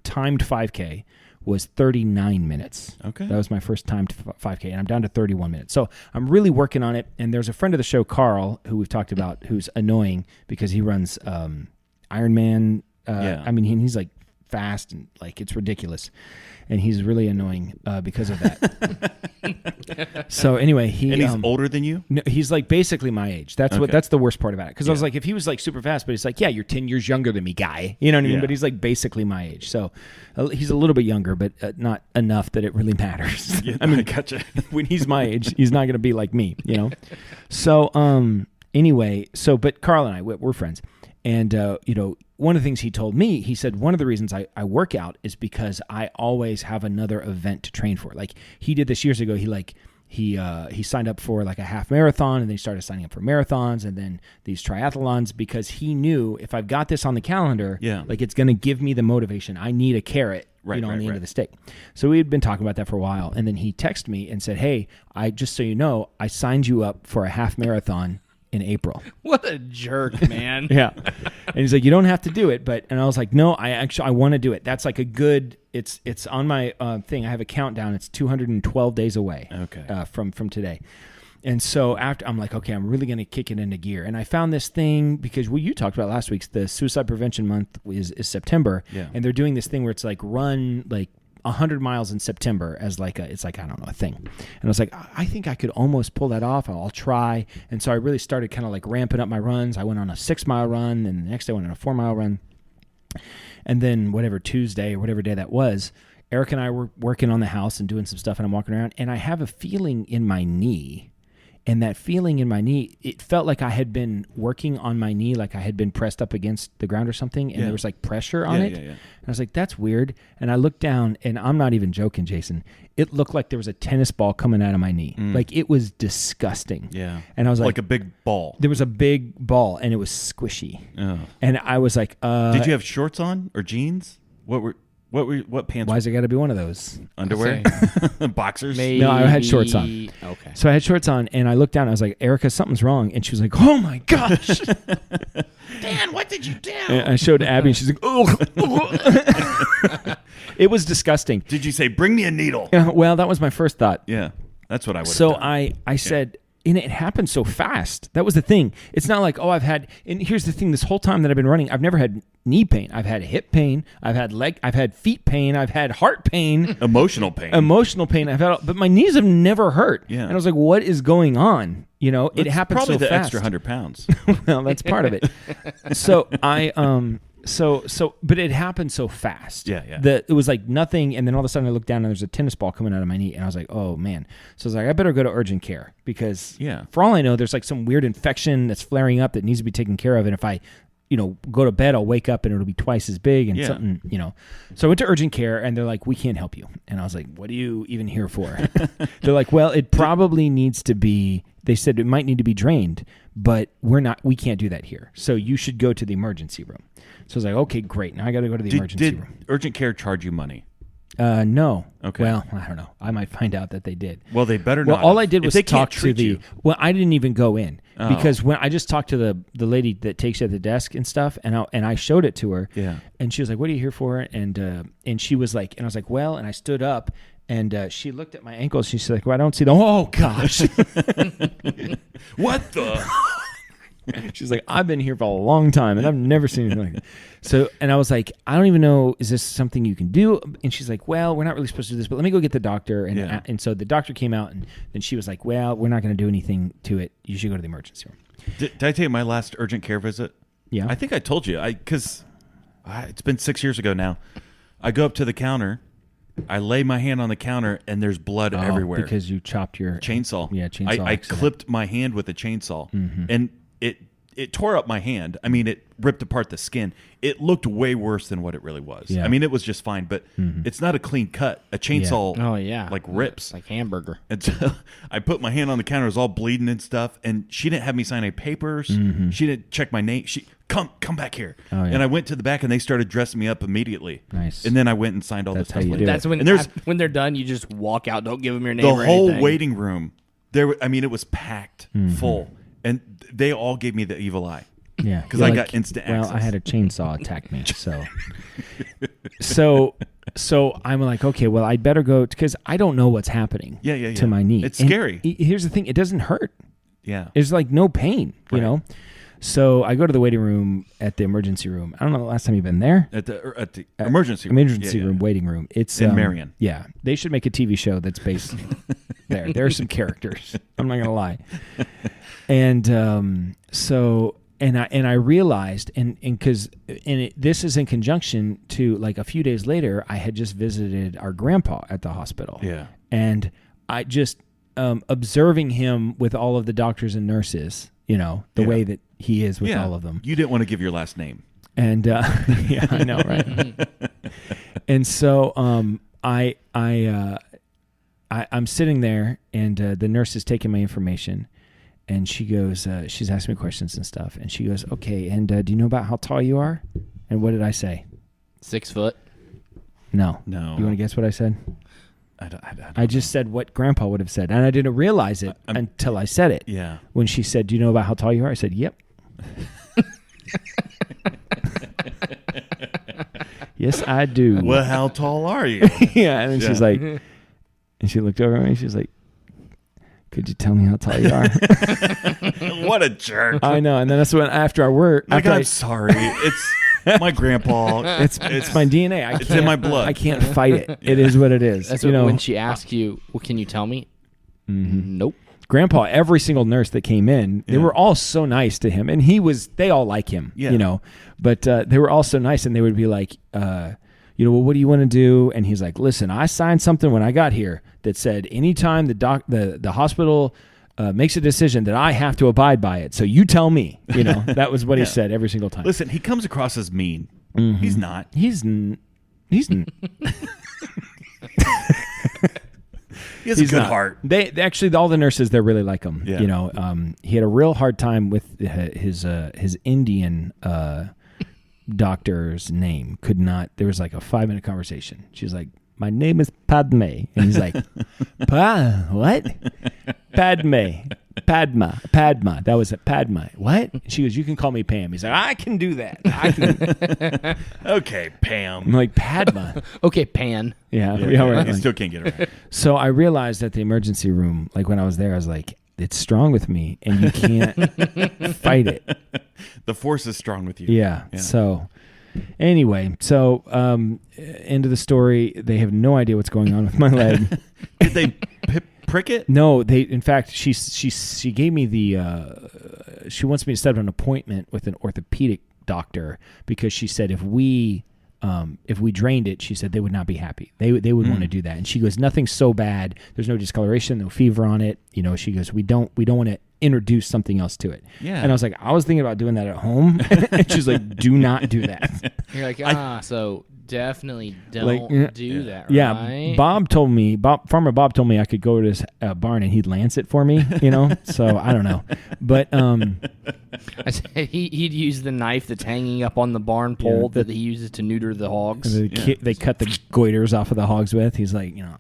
Speaker 4: timed 5K was 39 minutes.
Speaker 5: Okay.
Speaker 4: That was my first timed 5K and I'm down to 31 minutes. So I'm really working on it. And there's a friend of the show, Carl, who we've talked about, who's annoying because he runs Ironman. I mean, he's like fast and like it's ridiculous. And he's really annoying because of that. So anyway,
Speaker 5: And he's older than you?
Speaker 4: no, he's like basically my age. That's
Speaker 5: Okay.
Speaker 4: that's the worst part about it. Because I was like, if he was like super fast, but he's like, yeah, you're 10 years younger than me, guy. You know what I mean?
Speaker 5: Yeah.
Speaker 4: But he's like basically my age. So he's a little bit younger, but not enough that it really matters.
Speaker 5: Yeah,
Speaker 4: I mean,
Speaker 5: I gotcha.
Speaker 4: when he's my age, he's not going to be like me, So anyway, but Carl and I, we're friends. And, one of the things he told me, he said, one of the reasons I work out is because I always have another event to train for. Like he did this years ago. He signed up for like a half marathon and then he started signing up for marathons and then these triathlons because he knew if I've got this on the calendar, like it's going to give me the motivation. I need a carrot, on the end of the stick. So we had been talking about that for a while. And then he texted me and said, hey, just so you know, I signed you up for a half marathon in April.
Speaker 6: What a jerk, man.
Speaker 4: Yeah. And he's like, you don't have to do it. And I was like, no, I want to do it. That's like a good, it's on my thing. I have a countdown. It's 212 days away
Speaker 5: Okay.
Speaker 4: from today. And so after I'm like, okay, I'm really going to kick it into gear. And I found this thing because what you talked about last week, the Suicide Prevention Month is September.
Speaker 5: Yeah.
Speaker 4: And they're doing this thing where it's like run like 100 miles in September as like it's like, I don't know, a thing. And I was like, I think I could almost pull that off. I'll try. And so I really started kind of like ramping up my runs. I went on a 6-mile run, and the next day I went on a 4-mile run. And then whatever Tuesday or whatever day that was, Eric and I were working on the house and doing some stuff, and I'm walking around, and I have a feeling in my knee. And that feeling in my knee, it felt like I had been working on my knee, like I had been pressed up against the ground or something, and there was like pressure on it. And I was like, that's weird. And I looked down, and I'm not even joking, Jason. It looked like there was a tennis ball coming out of my knee. Like, it was disgusting.
Speaker 5: Yeah.
Speaker 4: And I was like
Speaker 5: a big ball.
Speaker 4: There was a big ball, and it was squishy.
Speaker 5: Oh.
Speaker 4: And I was like,
Speaker 5: Did you have shorts on or jeans? What pants?
Speaker 4: why's it got to be one of those?
Speaker 5: Underwear? Boxers?
Speaker 6: Maybe.
Speaker 4: No, I had shorts on.
Speaker 6: Okay.
Speaker 4: So I had shorts on, and I looked down, and I was like, Erica, something's wrong. And she was like, oh, my gosh.
Speaker 5: Dan, what did you do?
Speaker 4: And I showed Abby, and she's like, oh. It was disgusting.
Speaker 5: Did you say, bring me a needle?
Speaker 4: Yeah, well, that was my first thought.
Speaker 5: Yeah, that's what I would have
Speaker 4: So
Speaker 5: done.
Speaker 4: I said, and it happened so fast. That was the thing. It's not like, I've had, and here's the thing, this whole time that I've been running, I've never had knee pain. I've had hip pain. I've had feet pain. I've had heart pain.
Speaker 5: Emotional pain.
Speaker 4: Emotional pain. But my knees have never hurt.
Speaker 5: Yeah.
Speaker 4: And I was like, what is going on? You know, it happened so
Speaker 5: probably the
Speaker 4: fast.
Speaker 5: extra 100 pounds.
Speaker 4: Well, that's part of it. So but it happened so fast.
Speaker 5: Yeah.
Speaker 4: That it was like nothing, and then all of a sudden I looked down and there's a tennis ball coming out of my knee, and I was like, oh man. So I was like, I better go to urgent care because for all I know, there's like some weird infection that's flaring up that needs to be taken care of, and if I go to bed, I'll wake up and it'll be twice as big and something, So I went to urgent care, and they're like, we can't help you. And I was like, what are you even here for? They're like, well, it probably needs to be, they said it might need to be drained, but we can't do that here. So you should go to the emergency room. So I was like, okay, great. Now I got to go to the emergency room.
Speaker 5: Did urgent care charge you money?
Speaker 4: No.
Speaker 5: Okay.
Speaker 4: Well, I don't know. I might find out that they did.
Speaker 5: Well, they better
Speaker 4: Well,
Speaker 5: not.
Speaker 4: all I did
Speaker 5: If
Speaker 4: was
Speaker 5: they can't
Speaker 4: talk to
Speaker 5: treat
Speaker 4: the.
Speaker 5: you.
Speaker 4: Well, I didn't even go in
Speaker 5: Oh.
Speaker 4: because when I just talked to the lady that takes you at the desk and stuff, and I showed it to her.
Speaker 5: Yeah.
Speaker 4: And she was like, "What are you here for?" And she was like, and I was like, "Well," and I stood up, and she looked at my ankles. She's like, "Well, I don't see the." Oh gosh.
Speaker 5: What the?
Speaker 4: She's like, I've been here for a long time and I've never seen anything like that. So, and I was like, I don't even know, is this something you can do? And she's like, well, we're not really supposed to do this, but let me go get the doctor. And so the doctor came out, and then she was like, well, we're not going to do anything to it. You should go to the emergency room.
Speaker 5: Did I tell you my last urgent care visit?
Speaker 4: Yeah.
Speaker 5: I think I told you. Because it's been 6 years ago now. I go up to the counter. I lay my hand on the counter, and there's blood everywhere.
Speaker 4: Because you chopped your
Speaker 5: chainsaw.
Speaker 4: Yeah, chainsaw.
Speaker 5: I
Speaker 4: accident.
Speaker 5: clipped my hand with a chainsaw, and it tore up my hand. I mean, it ripped apart the skin. It looked way worse than what it really was.
Speaker 4: Yeah.
Speaker 5: I mean, it was just fine, but it's not a clean cut. A chainsaw,
Speaker 6: Oh yeah.
Speaker 5: like rips.
Speaker 6: Like hamburger.
Speaker 5: And so I put my hand on the counter, it was all bleeding and stuff, and she didn't have me sign any papers. She didn't check my name. She come back here.
Speaker 4: Oh, yeah.
Speaker 5: And I went to the back, and they started dressing me up immediately.
Speaker 4: Nice.
Speaker 5: And then I went and signed all
Speaker 4: That's
Speaker 5: this
Speaker 4: how
Speaker 5: stuff.
Speaker 4: you do
Speaker 6: That's
Speaker 4: it.
Speaker 6: when they're done, you just walk out. Don't give them your name.
Speaker 5: The
Speaker 6: or
Speaker 5: whole
Speaker 6: anything.
Speaker 5: waiting room, it was packed full, and they all gave me the evil eye.
Speaker 4: Yeah,
Speaker 5: 'Cause I got instant
Speaker 4: Well,
Speaker 5: access.
Speaker 4: I had a chainsaw attack me, so I'm like, okay, well, I'd better go because I don't know what's happening.
Speaker 5: Yeah.
Speaker 4: To my knee,
Speaker 5: It's
Speaker 4: And
Speaker 5: scary.
Speaker 4: Here's the thing: it doesn't hurt.
Speaker 5: Yeah.
Speaker 4: There's like no pain,
Speaker 5: Right.
Speaker 4: you know. So I go to the waiting room at the emergency room. I don't know the last time you've been there.
Speaker 5: At the emergency room.
Speaker 4: Emergency
Speaker 5: Yeah,
Speaker 4: room,
Speaker 5: yeah.
Speaker 4: waiting room. It's
Speaker 5: In Marion.
Speaker 4: Yeah, they should make a TV show that's based there. There are some characters. I'm not gonna lie. And so. And I realized, this is in conjunction to like a few days later, I had just visited our grandpa at the hospital.
Speaker 5: Yeah.
Speaker 4: And I just observing him with all of the doctors and nurses, the way that he is with all of them.
Speaker 5: You didn't want to give your last name.
Speaker 4: And yeah, I know, right? And so I'm sitting there, and the nurse is taking my information. And she goes, she's asking me questions and stuff. And she goes, okay, and do you know about how tall you are? And what did I say?
Speaker 6: 6 foot.
Speaker 4: No.
Speaker 5: No.
Speaker 4: You want to guess what I said?
Speaker 5: I don't
Speaker 4: I just said what Grandpa would have said. And I didn't realize it until I said it.
Speaker 5: Yeah.
Speaker 4: When she said, do you know about how tall you are? I said, yep. Yes, I do.
Speaker 5: Well, how tall are you?
Speaker 4: Yeah. And then she's like, and she looked over at me. She's like, could you tell me how tall you are?
Speaker 5: What a jerk.
Speaker 4: I know. And then that's when after I work,
Speaker 5: Like,
Speaker 4: after
Speaker 5: I'm sorry. It's my grandpa.
Speaker 4: it's my DNA.
Speaker 5: It's in my blood.
Speaker 4: I can't fight it. It is what it is.
Speaker 6: That's
Speaker 4: you know,
Speaker 6: when she asks you, well, can you tell me? Nope.
Speaker 4: Grandpa, every single nurse that came in, they were all so nice to him, and they all like him, you know, but they were all so nice, and they would be like, you know, well, what do you want to do? And he's like, listen, I signed something when I got here that said anytime the hospital makes a decision that I have to abide by it. So you tell me, you know, that was what he said every single time.
Speaker 5: Listen, he comes across as mean. He's not.
Speaker 4: He's
Speaker 5: He has a good heart.
Speaker 4: They actually, all the nurses there really like him.
Speaker 5: Yeah.
Speaker 4: You know, he had a real hard time with his Indian doctor's name. Could not. There was like a 5-minute conversation. She's like, "My name is Padme," and he's like, "What? Padma. That was it. Padma. What?" She goes, "You can call me Pam." He's like, "I can do that. I can."
Speaker 5: Okay, Pam.
Speaker 4: I'm like, "Padma."
Speaker 6: Okay, Pan.
Speaker 4: Yeah.
Speaker 5: Right. You
Speaker 4: Like,
Speaker 5: still can't get it right.
Speaker 4: so I realized at the emergency room, like when I was there, I was like, it's strong with me, and you can't fight it.
Speaker 5: The force is strong with you.
Speaker 4: Yeah. So anyway, end of the story. They have no idea what's going on with my leg.
Speaker 5: Did they prick it?
Speaker 4: No, they. In fact, she gave me the. She wants me to set up an appointment with an orthopedic doctor because she said if we drained it, she said they would not be happy. They would want to do that. And she goes, nothing's so bad. There's no discoloration, no fever on it. You know, she goes, we don't want to introduce something else to it.
Speaker 5: Yeah.
Speaker 4: And I was like, I was thinking about doing that at home. And she's like, do not do that.
Speaker 6: You're like, so definitely don't do that,
Speaker 4: Yeah.
Speaker 6: right?
Speaker 4: Farmer Bob told me I could go to his barn and he'd lance it for me, you know? So I don't know. But
Speaker 6: I said he'd use the knife that's hanging up on the barn pole that he uses to neuter the hogs.
Speaker 4: they cut the goiters off of the hogs with. He's like, you know.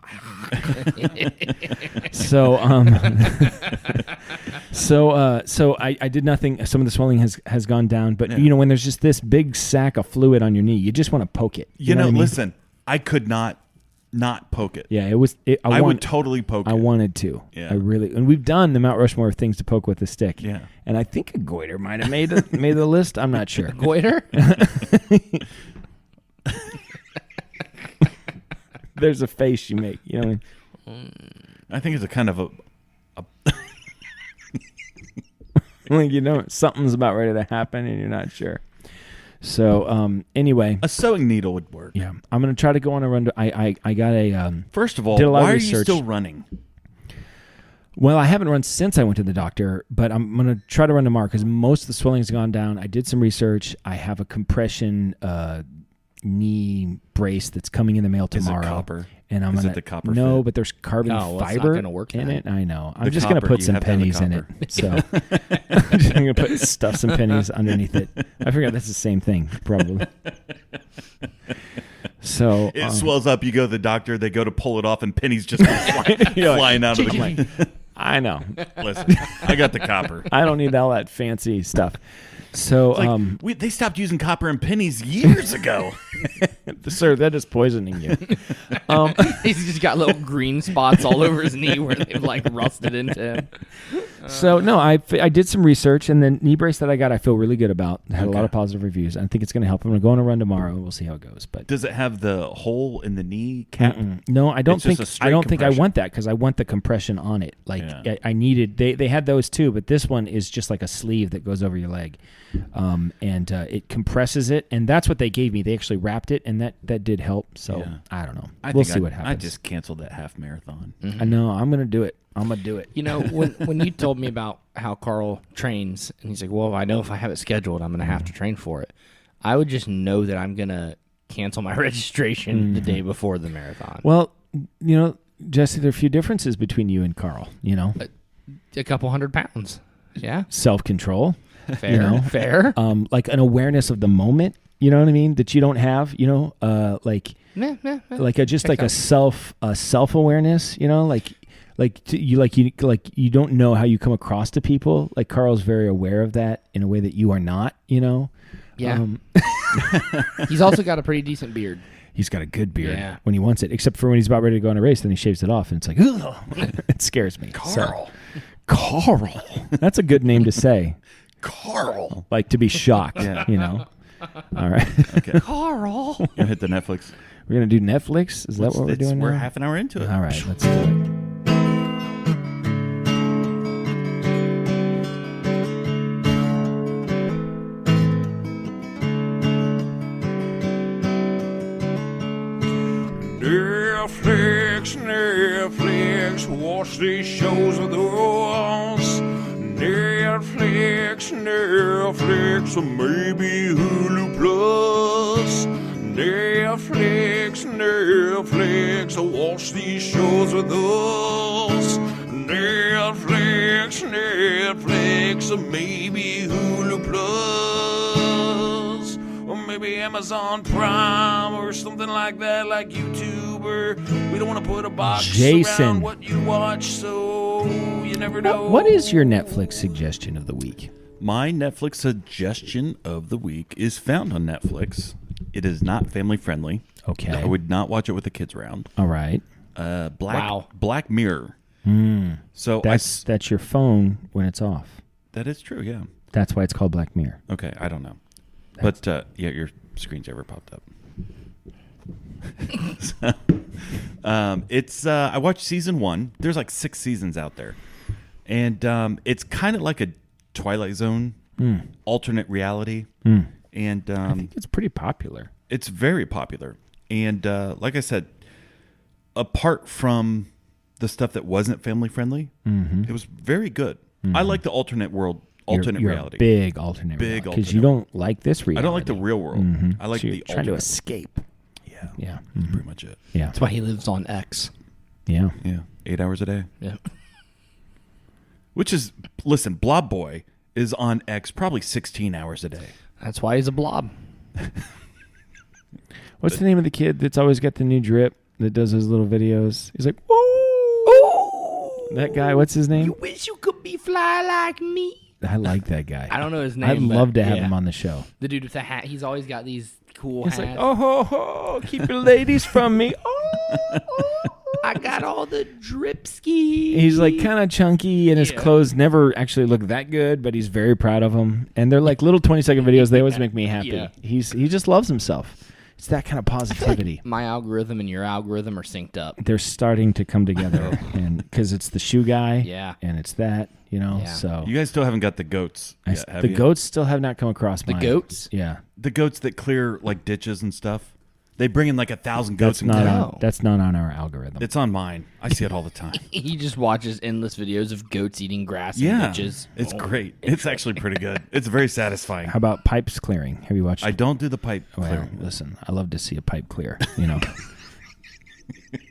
Speaker 4: So I did nothing. Some of the swelling has gone down, but you know, when there's just this big sack of fluid on your knee, you just want to poke it.
Speaker 5: You know,
Speaker 4: what I mean?
Speaker 5: listen, I could not poke it.
Speaker 4: Yeah, it was.
Speaker 5: I would totally poke it.
Speaker 4: I wanted to.
Speaker 5: Yeah.
Speaker 4: I really. And we've done the Mount Rushmore of things to poke with a stick.
Speaker 5: Yeah.
Speaker 4: And I think a goiter might have made the list. I'm not sure.
Speaker 6: Goiter?
Speaker 4: There's a face you make. You know what I mean?
Speaker 5: I think it's a kind of a
Speaker 4: Like, you know, something's about ready to happen and you're not sure. So anyway,
Speaker 5: a sewing needle would work.
Speaker 4: yeah, I'm gonna try to go on a run. I got a
Speaker 5: First of all,
Speaker 4: did a lot of
Speaker 5: why are you
Speaker 4: research.
Speaker 5: still running?
Speaker 4: Well, I haven't run since I went to the doctor, but I'm going to try to run tomorrow because most of the swelling's gone down. I did some research. I have a compression knee brace that's coming in the mail tomorrow.
Speaker 5: Is it copper?
Speaker 4: And I'm
Speaker 5: Is
Speaker 4: gonna,
Speaker 5: it the copper
Speaker 4: no,
Speaker 5: fit?
Speaker 4: but there's carbon
Speaker 6: Oh, well, it's not
Speaker 4: fiber
Speaker 6: gonna work
Speaker 4: in
Speaker 6: then.
Speaker 4: it. I know. I'm
Speaker 5: The
Speaker 4: just going to
Speaker 5: copper,
Speaker 4: put
Speaker 5: you
Speaker 4: some
Speaker 5: have to have the
Speaker 4: pennies in it.
Speaker 5: copper.
Speaker 4: So I'm just going to stuff some pennies underneath it. I forgot that's the same thing, probably. So
Speaker 5: It swells up. You go to the doctor. They go to pull it off, and pennies just flying out of the.
Speaker 4: I know.
Speaker 5: Listen, I got the copper.
Speaker 4: I don't need all that fancy stuff. So,
Speaker 5: They stopped using copper and pennies years ago.
Speaker 4: sir, that is poisoning you.
Speaker 6: He's just got little green spots all over his knee where they've like rusted into him.
Speaker 4: So no, I did some research, and the knee brace that I got, I feel really good about. Had a lot of positive reviews. I think it's going to help. I'm going to go on a run tomorrow. We'll see how it goes. But
Speaker 5: Does it have the hole in the knee cap?
Speaker 4: no, I don't
Speaker 5: It's just
Speaker 4: think
Speaker 5: a straight
Speaker 4: I don't think I
Speaker 5: compression.
Speaker 4: want that because I want the compression on it. Like
Speaker 5: Yeah.
Speaker 4: I needed. They had those too, but this one is just like a sleeve that goes over your leg, and it compresses it, and that's what they gave me. They actually wrapped it, and that did help. So
Speaker 5: Yeah.
Speaker 4: I don't know.
Speaker 5: I
Speaker 4: We'll
Speaker 5: think
Speaker 4: see what happens.
Speaker 5: I just canceled that half marathon.
Speaker 4: I know. I'm going to do it. I'm going to do it.
Speaker 6: You know, when you told me about how Carl trains, and he's like, well, I know if I have it scheduled, I'm going to have to train for it. I would just know that I'm going to cancel my registration the day before the marathon.
Speaker 4: Well, you know, Jesse, there are a few differences between you and Carl. You know,
Speaker 6: A couple 100 pounds. Yeah.
Speaker 4: self-control,
Speaker 6: Fair.
Speaker 4: You know?
Speaker 6: Fair.
Speaker 4: like an awareness of the moment. You know what I mean? That you don't have. You know, like a self-awareness. You know, you don't know how you come across to people. Like Carl's very aware of that in a way that you are not. You know.
Speaker 6: Yeah. He's also got a pretty decent beard.
Speaker 4: He's got a good beard
Speaker 6: Yeah.
Speaker 4: when he wants it, except for when he's about ready to go on a race. Then he shaves it off, and it's like, ugh. It scares me.
Speaker 5: Carl.
Speaker 4: Carl. That's a good name to say.
Speaker 5: Carl.
Speaker 4: Like to be shocked,
Speaker 5: Yeah.
Speaker 4: you know. All right.
Speaker 5: Okay.
Speaker 6: Carl.
Speaker 5: You hit the Netflix.
Speaker 4: We're going to do Netflix? Is that what we're doing
Speaker 5: We're
Speaker 4: now?
Speaker 5: half an hour into it.
Speaker 4: All right, let's do it.
Speaker 2: Netflix, watch these shows of those. Netflix, or maybe Hulu Plus. Netflix, watch these shows with us. Netflix, or maybe Hulu Plus. Or maybe Amazon Prime or something like that, like YouTube. Or we don't want to put a box
Speaker 4: Jason.
Speaker 2: around what you watch, so you never know.
Speaker 4: What is your Netflix suggestion of the week?
Speaker 5: My Netflix suggestion of the week is found on Netflix. It is not family friendly.
Speaker 4: Okay.
Speaker 5: I would not watch it with the kids around.
Speaker 4: All right.
Speaker 5: Black Mirror. So
Speaker 4: That's your phone when it's off.
Speaker 5: that is true. Yeah.
Speaker 4: That's why it's called Black Mirror.
Speaker 5: Okay. I don't know, but yeah, your screen's ever popped up. So, it's I watched season 1. There's like 6 seasons out there, and it's kind of like a Twilight Zone alternate reality, and
Speaker 4: I think it's pretty popular.
Speaker 5: it's very popular. And like I said, apart from the stuff that wasn't family friendly, it was very good. I like the alternate
Speaker 4: You're
Speaker 5: reality.
Speaker 4: A big alternate
Speaker 5: Big
Speaker 4: because you
Speaker 5: alternate.
Speaker 4: don't like this reality.
Speaker 5: I don't like the real world. I like
Speaker 4: So you're
Speaker 5: the
Speaker 4: trying to
Speaker 5: alternate.
Speaker 4: escape.
Speaker 5: Yeah,
Speaker 4: Yeah.
Speaker 5: that's pretty much it.
Speaker 4: Yeah.
Speaker 6: That's why he lives on X.
Speaker 4: Yeah.
Speaker 5: Yeah, 8 hours a day.
Speaker 6: Yeah.
Speaker 5: Which is, listen, Blob Boy is on X probably 16 hours a day.
Speaker 6: That's why he's a blob.
Speaker 4: What's the name of the kid that's always got the new drip that does his little videos? He's like, whoa. That guy, what's his name?
Speaker 6: Wish you could be fly like me.
Speaker 4: I like that guy.
Speaker 6: I don't know his name.
Speaker 4: I'd
Speaker 6: but
Speaker 4: love to have
Speaker 6: yeah.
Speaker 4: him on the show.
Speaker 6: The dude with the hat. He's always got these cool
Speaker 4: He's
Speaker 6: hats.
Speaker 4: like, oh, ho, ho, keep your ladies from me. Oh.
Speaker 6: I got all the drip skis.
Speaker 4: He's like kind of chunky, and his
Speaker 6: Yeah.
Speaker 4: clothes never actually look that good, but he's very proud of them. And they're like little 20-second videos. They always make me happy.
Speaker 6: Yeah.
Speaker 4: He just loves himself. It's that kind of positivity.
Speaker 6: My algorithm and your algorithm are synced up.
Speaker 4: They're starting to come together, and because it's the shoe guy,
Speaker 6: Yeah.
Speaker 4: and it's that, you know.
Speaker 6: Yeah.
Speaker 4: So
Speaker 5: You guys still haven't got the goats yet, have
Speaker 4: the
Speaker 5: you?
Speaker 4: goats still have not come across
Speaker 6: The
Speaker 4: mine.
Speaker 6: goats?
Speaker 4: Yeah,
Speaker 5: The goats that clear like ditches and stuff. They bring in like 1,000 goats
Speaker 4: that's
Speaker 5: and
Speaker 4: not
Speaker 5: clear.
Speaker 4: on. That's not on our algorithm.
Speaker 5: It's on mine. I see it all the time.
Speaker 6: He just watches endless videos of goats eating grass and
Speaker 5: Yeah,
Speaker 6: ditches.
Speaker 5: it's
Speaker 6: Oh.
Speaker 5: great. It's actually pretty good. It's very satisfying.
Speaker 4: How about pipes clearing? Have you watched?
Speaker 5: I don't do the pipe
Speaker 4: Well,
Speaker 5: clearing.
Speaker 4: listen, I love to see a pipe clear. You know,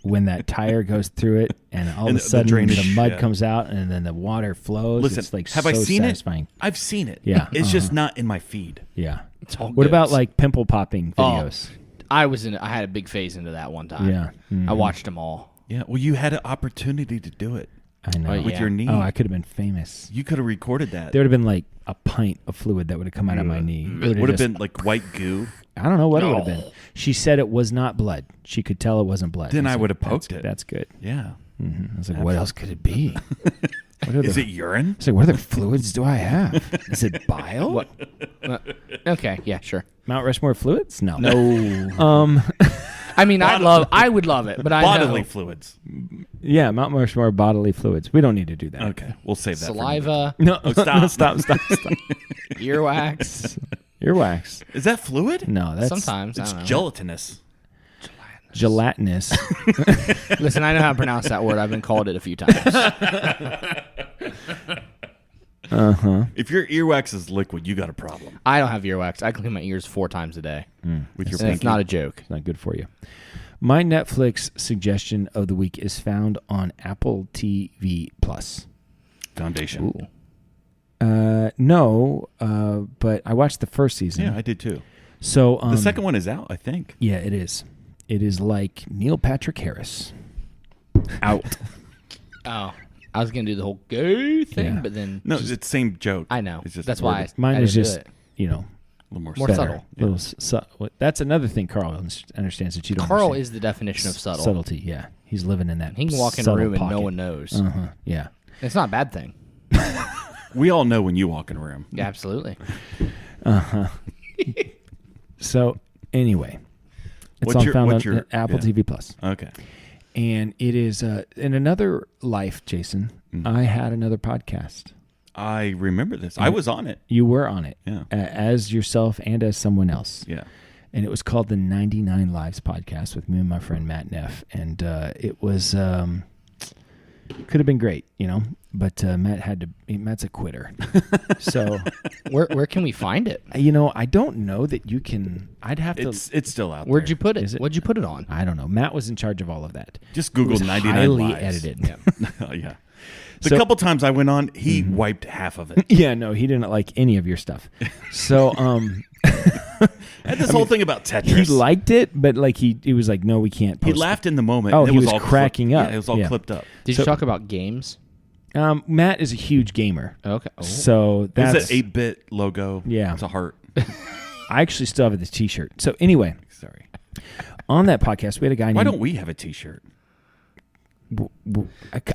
Speaker 4: when that tire goes through it, and all
Speaker 5: And
Speaker 4: of a
Speaker 5: the
Speaker 4: sudden the,
Speaker 5: drainage,
Speaker 4: mud
Speaker 5: yeah.
Speaker 4: comes out, and then the water flows.
Speaker 5: Listen,
Speaker 4: it's like
Speaker 5: have
Speaker 4: so
Speaker 5: I seen
Speaker 4: satisfying.
Speaker 5: it? I've seen it.
Speaker 4: Yeah,
Speaker 5: It's just not in my feed.
Speaker 4: Yeah.
Speaker 6: It's all
Speaker 4: What about
Speaker 6: goats.
Speaker 4: like pimple popping videos?
Speaker 6: I had a big phase into that one time.
Speaker 4: Yeah.
Speaker 6: I watched them all.
Speaker 5: Yeah. Well, you had an opportunity to do it
Speaker 4: I know.
Speaker 6: Oh,
Speaker 5: with
Speaker 6: yeah.
Speaker 5: your knee.
Speaker 4: Oh, I could have been famous.
Speaker 5: You could have recorded that.
Speaker 4: There would have been like a pint of fluid that would have come out of my knee.
Speaker 5: It would have
Speaker 4: just-
Speaker 5: been like white goo.
Speaker 4: I don't know what it would have been. She said it was not blood. She could tell it wasn't blood.
Speaker 5: Then I
Speaker 4: was
Speaker 5: would
Speaker 4: like,
Speaker 5: have poked
Speaker 4: "That's-
Speaker 5: it."
Speaker 4: That's good.
Speaker 5: Yeah.
Speaker 4: I was like, what else could it be? What
Speaker 5: Is it urine?
Speaker 4: It's like, what other fluids do I have? Is it bile?
Speaker 6: Okay, yeah, sure.
Speaker 4: Mount Rushmore fluids? No.
Speaker 6: No. I mean, I would love it, but I
Speaker 5: Bodily
Speaker 6: know.
Speaker 5: fluids.
Speaker 4: Yeah, Mount Rushmore bodily fluids. We don't need to do that.
Speaker 5: Okay. We'll save that.
Speaker 6: Saliva,
Speaker 4: No,
Speaker 5: stop.
Speaker 4: stop.
Speaker 6: earwax.
Speaker 4: Earwax.
Speaker 5: Is that fluid?
Speaker 4: No, that's
Speaker 6: Sometimes I
Speaker 5: It's
Speaker 6: don't know.
Speaker 5: gelatinous.
Speaker 4: gelatinous.
Speaker 6: Listen, I know how to pronounce that word. I've been called it a few times.
Speaker 5: If your earwax is liquid, you got a problem
Speaker 6: I don't have earwax. I clean my ears 4 times a day,
Speaker 5: with your
Speaker 6: and it's
Speaker 5: pinky.
Speaker 6: not a joke.
Speaker 4: Not good for you. My Netflix suggestion of the week is found on Apple TV Plus.
Speaker 5: Foundation.
Speaker 4: No, but I watched the first season.
Speaker 5: Yeah, I did too.
Speaker 4: So
Speaker 5: The second one is out, I think.
Speaker 4: yeah, it is. It is like Neil Patrick Harris. Out.
Speaker 6: Oh, I was gonna do the whole gay thing,
Speaker 4: Yeah.
Speaker 6: but then
Speaker 5: No, it's the same joke.
Speaker 6: I know.
Speaker 5: It's just
Speaker 6: That's why
Speaker 5: worded.
Speaker 4: Mine
Speaker 6: I
Speaker 4: was
Speaker 6: didn't do
Speaker 4: just,
Speaker 6: it.
Speaker 5: little
Speaker 6: More
Speaker 4: better.
Speaker 6: subtle.
Speaker 4: That's another thing Carl understands that you don't.
Speaker 6: Carl
Speaker 4: understand.
Speaker 6: is the definition of subtle.
Speaker 4: Subtlety. Yeah, he's living in that.
Speaker 6: He can walk in a
Speaker 4: subtle
Speaker 6: room and
Speaker 4: pocket.
Speaker 6: no one knows.
Speaker 4: Yeah.
Speaker 6: It's not a bad thing.
Speaker 5: We all know when you walk in a room.
Speaker 6: Yeah, absolutely.
Speaker 4: So anyway, it's
Speaker 5: What's
Speaker 4: found
Speaker 5: what's
Speaker 4: on Apple TV Plus,
Speaker 5: Okay.
Speaker 4: and it is in another life, Jason. I had another podcast.
Speaker 5: I remember this. I was on it.
Speaker 4: You were on it,
Speaker 5: Yeah.
Speaker 4: as yourself and as someone else.
Speaker 5: Yeah.
Speaker 4: And it was called the 99 Lives podcast with me and my friend Matt Neff, and it was could have been great, but Matt's a quitter. So
Speaker 6: Where can we find it?
Speaker 4: I don't know that you can. I'd have to.
Speaker 5: It's still out
Speaker 6: Where'd
Speaker 5: there.
Speaker 6: you put it?
Speaker 4: Is it?
Speaker 6: What'd you put it on?
Speaker 4: I don't know. Matt was in charge of all of that.
Speaker 5: Just
Speaker 4: It
Speaker 5: Google
Speaker 4: was
Speaker 5: 99
Speaker 4: highly
Speaker 5: lives.
Speaker 4: edited.
Speaker 5: Oh, yeah. The
Speaker 4: So-
Speaker 5: couple times I went on, he wiped half of it.
Speaker 4: Yeah, no, he didn't like any of your stuff. So,
Speaker 5: And this whole thing about Tetris.
Speaker 4: he liked it, but like he was like, no, we can't.
Speaker 5: He
Speaker 4: Post
Speaker 5: laughed in the moment.
Speaker 4: Oh,
Speaker 5: and it
Speaker 4: he was
Speaker 5: all
Speaker 4: cracking
Speaker 5: clipped.
Speaker 4: up.
Speaker 5: Yeah, it was all
Speaker 4: Yeah.
Speaker 5: clipped up.
Speaker 6: Did
Speaker 4: So-
Speaker 6: you talk about games?
Speaker 4: It. Matt is a huge gamer,
Speaker 6: Okay. Oh.
Speaker 4: so that's
Speaker 5: It's an 8-bit logo.
Speaker 4: Yeah.
Speaker 5: It's a heart.
Speaker 4: I actually still have this T-shirt. So anyway,
Speaker 5: Sorry.
Speaker 4: on that podcast, we had a guy named.
Speaker 5: Why don't we have a T-shirt?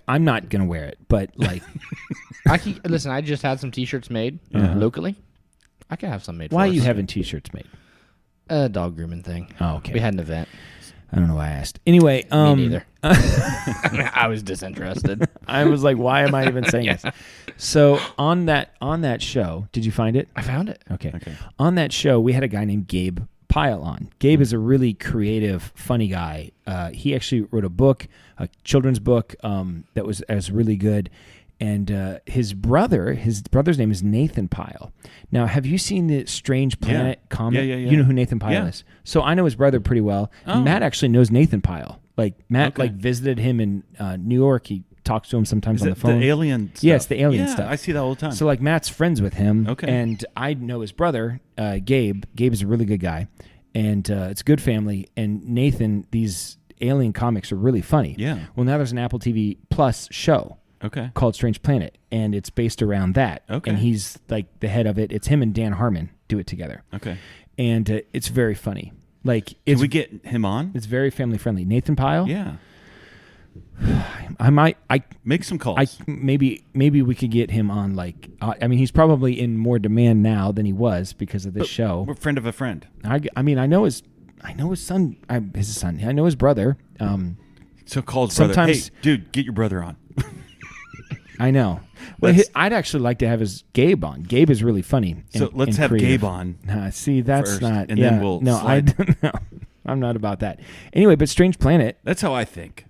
Speaker 4: I'm not gonna wear it, but like,
Speaker 6: Listen, I just had some T-shirts made locally. I can have some made.
Speaker 4: why
Speaker 6: for
Speaker 4: are you
Speaker 6: us.
Speaker 4: having T-shirts made?
Speaker 6: A dog grooming thing?
Speaker 4: Oh, okay.
Speaker 6: We had an event.
Speaker 4: I don't know why I asked. Anyway,
Speaker 6: Me neither. I was disinterested.
Speaker 4: I was like, why am I even saying this? So on that show, did you find it?
Speaker 6: I found it.
Speaker 4: Okay. On that show, we had a guy named Gabe Pyle on. Gabe is a really creative, funny guy. He actually wrote a book, a children's book that was really good. And his brother's name is Nathan Pyle. Now, have you seen the Strange Planet comic?
Speaker 5: Yeah.
Speaker 4: You know who Nathan Pyle
Speaker 5: Yeah.
Speaker 4: is. So I know his brother pretty well.
Speaker 5: Oh.
Speaker 4: Matt actually knows Nathan Pyle. Like Matt
Speaker 5: Okay.
Speaker 4: visited him in New York. He talks to him sometimes
Speaker 5: Is
Speaker 4: on
Speaker 5: it
Speaker 4: the phone.
Speaker 5: the alien stuff?
Speaker 4: Yeah, it's the alien
Speaker 5: Yeah,
Speaker 4: stuff.
Speaker 5: I see that all the time.
Speaker 4: So like Matt's friends with him.
Speaker 5: Okay.
Speaker 4: And I know his brother, Gabe. Gabe is a really good guy, and it's a good family. And Nathan, these alien comics are really funny.
Speaker 5: Yeah.
Speaker 4: Well, now there's an Apple TV Plus show
Speaker 5: Okay.
Speaker 4: called Strange Planet, and it's based around that.
Speaker 5: Okay.
Speaker 4: And he's like the head of it. It's him and Dan Harmon do it together.
Speaker 5: Okay.
Speaker 4: And it's very funny. Like
Speaker 5: Can
Speaker 4: it's
Speaker 5: we get him on?
Speaker 4: it's very family friendly. Nathan Pyle.
Speaker 5: Yeah.
Speaker 4: I
Speaker 5: Make some calls.
Speaker 4: maybe we could get him on. Like I mean, he's probably in more demand now than he was because of this show.
Speaker 5: We're a friend of a friend.
Speaker 4: I mean, I know his son. His son. I know his brother.
Speaker 5: So call his brother.
Speaker 4: Sometimes-
Speaker 5: Hey, dude, get your brother on.
Speaker 4: I know. Well,
Speaker 5: Let's-
Speaker 4: I'd actually like to have his Gabe on. Gabe is really funny.
Speaker 5: So let's
Speaker 4: and
Speaker 5: have
Speaker 4: creative.
Speaker 5: Gabe on.
Speaker 4: See, that's
Speaker 5: first,
Speaker 4: not.
Speaker 5: and
Speaker 4: yeah,
Speaker 5: then we'll
Speaker 4: no.
Speaker 5: slide.
Speaker 4: No, I'm not about that. Anyway, but Strange Planet.
Speaker 5: That's how I think.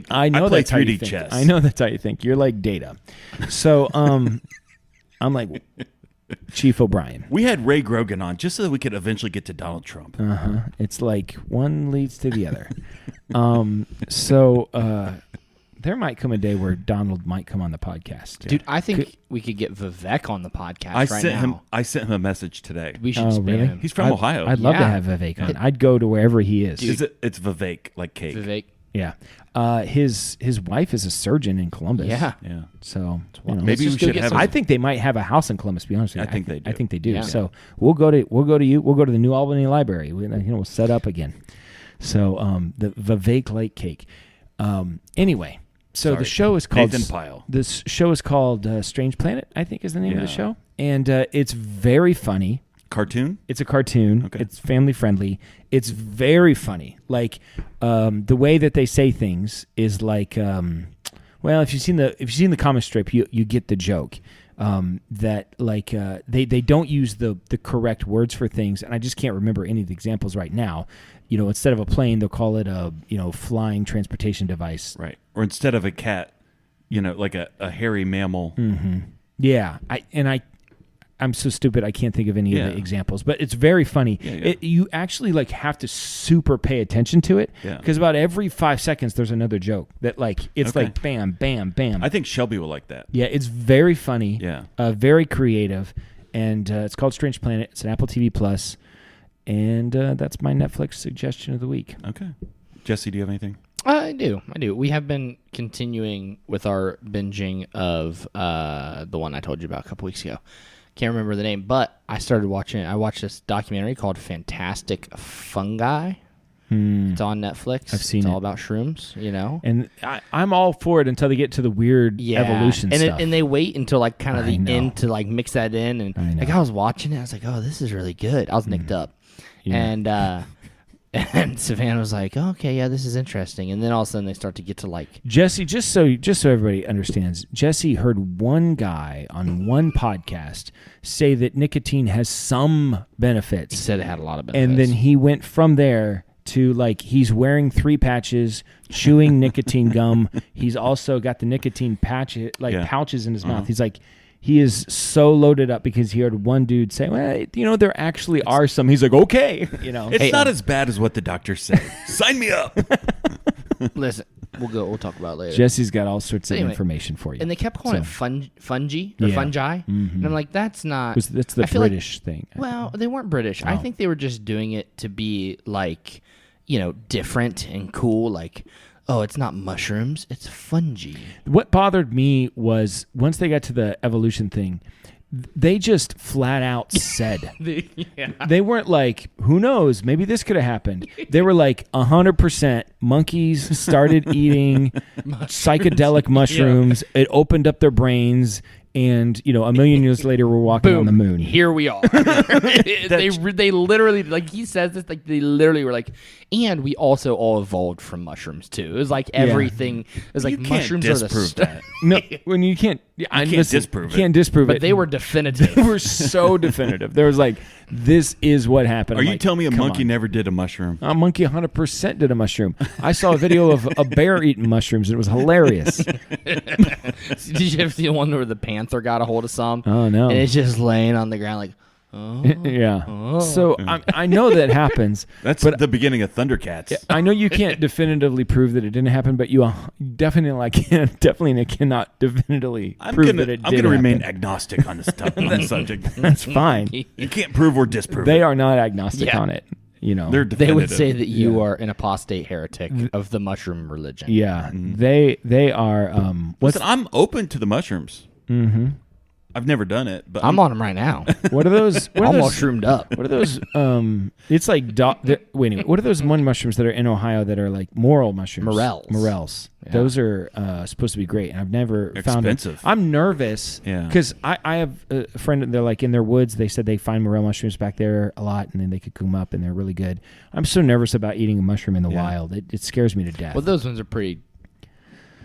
Speaker 4: I know
Speaker 5: play
Speaker 4: that's how you
Speaker 5: 3D
Speaker 4: think.
Speaker 5: chess.
Speaker 4: I know that's how you think. You're like Data. So, I'm like Chief O'Brien.
Speaker 5: We had Ray Grogan on just so that we could eventually get to Donald Trump.
Speaker 4: It's like one leads to the other. So there might come a day where Donald might come on the podcast.
Speaker 6: Dude, I think we could get Vivek on the podcast
Speaker 5: I
Speaker 6: right
Speaker 5: sent
Speaker 6: now.
Speaker 5: I sent him a message today.
Speaker 6: We should
Speaker 4: Oh,
Speaker 6: spam
Speaker 4: really?
Speaker 6: him.
Speaker 5: He's from Ohio.
Speaker 4: I'd love to
Speaker 6: Yeah.
Speaker 4: have Vivek on. I'd go to wherever he is.
Speaker 5: It's Vivek, like cake.
Speaker 6: Vivek.
Speaker 4: Yeah. His wife is a surgeon in Columbus.
Speaker 6: Yeah.
Speaker 5: Yeah.
Speaker 4: So
Speaker 6: wild.
Speaker 5: Maybe
Speaker 6: just
Speaker 5: we
Speaker 6: go
Speaker 5: should
Speaker 6: get
Speaker 5: have.
Speaker 6: some-
Speaker 4: I think they might have a house in Columbus. To be honest with you,
Speaker 5: I think they do.
Speaker 4: I think they do.
Speaker 6: Yeah.
Speaker 4: So we'll go to you. We'll go to the New Albany Library. We'll set up again. So the Vivek Lake Cake. Anyway, so
Speaker 5: Sorry.
Speaker 4: the show is called
Speaker 5: Nathan Pyle.
Speaker 4: This show is called Strange Planet. I think is the name of the
Speaker 5: Yeah.
Speaker 4: show, and it's very funny.
Speaker 5: Cartoon?
Speaker 4: It's a cartoon.
Speaker 5: Okay.
Speaker 4: It's family friendly. It's very funny. Like the way that they say things is like, well, if you've seen the comic strip, you get the joke. That like they don't use the correct words for things, and I just can't remember any of the examples right now. Instead of a plane, they'll call it a flying transportation device.
Speaker 5: Right. Or instead of a cat, like a hairy mammal.
Speaker 4: Yeah, I'm so stupid I can't think of any
Speaker 5: Yeah.
Speaker 4: of the examples, but it's very funny.
Speaker 5: Yeah.
Speaker 4: You actually like have to super pay attention to it
Speaker 5: Yeah.
Speaker 4: because about every 5 seconds there's another joke that it's
Speaker 5: Okay.
Speaker 4: like bam, bam, bam.
Speaker 5: I think Shelby will like that.
Speaker 4: Yeah, it's very funny.
Speaker 5: Yeah.
Speaker 4: Very creative, and it's called Strange Planet. It's an Apple TV Plus, and that's my Netflix suggestion of the week.
Speaker 5: Okay. Jesse, do you have anything?
Speaker 6: I do. We have been continuing with our binging of the one I told you about a couple weeks ago, Can't remember the name, but I started watching it. I watched this documentary called Fantastic Fungi. It's on Netflix.
Speaker 4: I've seen
Speaker 6: It's
Speaker 4: it.
Speaker 6: all about shrooms,
Speaker 4: And I'm all for it until they get to the weird evolution stuff.
Speaker 6: And they wait until like kind of
Speaker 4: I
Speaker 6: the
Speaker 4: know.
Speaker 6: end to like mix that in. And
Speaker 4: I know.
Speaker 6: like I was watching it, I was like, oh, this is really good. I was nicked up.
Speaker 4: Yeah.
Speaker 6: And Savannah was like, oh, okay, yeah, this is interesting. And then all of a sudden they start to get to like
Speaker 4: Jesse, just so everybody understands, Jesse heard one guy on one podcast say that nicotine has some benefits.
Speaker 6: he said it had a lot of benefits.
Speaker 4: And then he went from there to like he's wearing 3 patches, chewing nicotine gum. He's also got the nicotine pouches in his mouth. He's like, he is so loaded up because he heard one dude say, well, there actually are some. He's like, okay,
Speaker 5: It's not as bad as what the doctors say. Sign me up.
Speaker 6: Listen, we'll talk about it later.
Speaker 4: Jesse's got all sorts of
Speaker 6: Anyway,
Speaker 4: information for you.
Speaker 6: And they kept calling it fungi or
Speaker 4: Yeah.
Speaker 6: fungi. And I'm like, that's not.
Speaker 4: That's the
Speaker 6: I feel like-
Speaker 4: British thing.
Speaker 6: Well, they weren't British. I think they were just doing it to be like, different and cool. Like, oh, it's not mushrooms, it's fungi.
Speaker 4: What bothered me was once they got to the evolution thing, they just flat out said. They weren't like, who knows, maybe this could have happened. They were like 100% monkeys started eating psychedelic mushrooms. It opened up their brains. And, a million years later, we're walking on the moon.
Speaker 6: Here we are. they literally, like he says this, like they literally were like, and we also all evolved from mushrooms too. It was like everything. It was like
Speaker 5: You can't
Speaker 6: mushrooms are the
Speaker 5: disprove that.
Speaker 4: No, when you can't. I
Speaker 5: can't disprove it.
Speaker 4: Can't disprove
Speaker 6: but
Speaker 4: it.
Speaker 6: they were definitive.
Speaker 4: They were so definitive. There was like, this is what happened.
Speaker 5: Are
Speaker 4: I'm
Speaker 5: you
Speaker 4: like,
Speaker 5: telling me a
Speaker 4: come
Speaker 5: monkey
Speaker 4: on.
Speaker 5: never did a mushroom?
Speaker 4: A monkey 100% did a mushroom. I saw a video of a bear eating mushrooms. And it was hilarious.
Speaker 6: Did you ever see the one where the panther got a hold of some?
Speaker 4: Oh, no.
Speaker 6: And it's just laying on the ground like,
Speaker 4: Yeah. So I know that happens.
Speaker 5: That's
Speaker 4: but
Speaker 5: the beginning of Thundercats.
Speaker 4: I know you can't definitively prove that it didn't happen, but you definitely cannot definitively
Speaker 5: I'm
Speaker 4: prove
Speaker 5: gonna
Speaker 4: that it did
Speaker 5: I'm gonna remain
Speaker 4: happen.
Speaker 5: agnostic on this on the subject.
Speaker 4: That's fine.
Speaker 5: You can't prove or disprove.
Speaker 4: They
Speaker 5: it.
Speaker 4: are not agnostic
Speaker 6: Yeah.
Speaker 4: on it.
Speaker 5: They're
Speaker 6: they would
Speaker 5: definitive.
Speaker 6: say that you are an apostate heretic of the mushroom religion.
Speaker 4: Yeah. They are.
Speaker 5: Listen, I'm open to the mushrooms. Mm-hmm. I've never done it, but
Speaker 6: I'm on them right now.
Speaker 4: What are those? What are
Speaker 6: I'm all
Speaker 4: those?
Speaker 6: shroomed up.
Speaker 4: What are those? It's like wait a minute. What are those one mushrooms that are in Ohio that are like morel mushrooms?
Speaker 6: Morels.
Speaker 4: Morels.
Speaker 6: Yeah.
Speaker 4: Those are supposed to be great, and I've never found
Speaker 5: Expensive.
Speaker 4: it. I'm nervous
Speaker 5: Yeah.
Speaker 4: because I have a friend. They're like in their woods. They said they find morel mushrooms back there a lot, and then they could cook them up, and they're really good. I'm so nervous about eating a mushroom in the wild. It scares me to death.
Speaker 6: Well, those ones are pretty.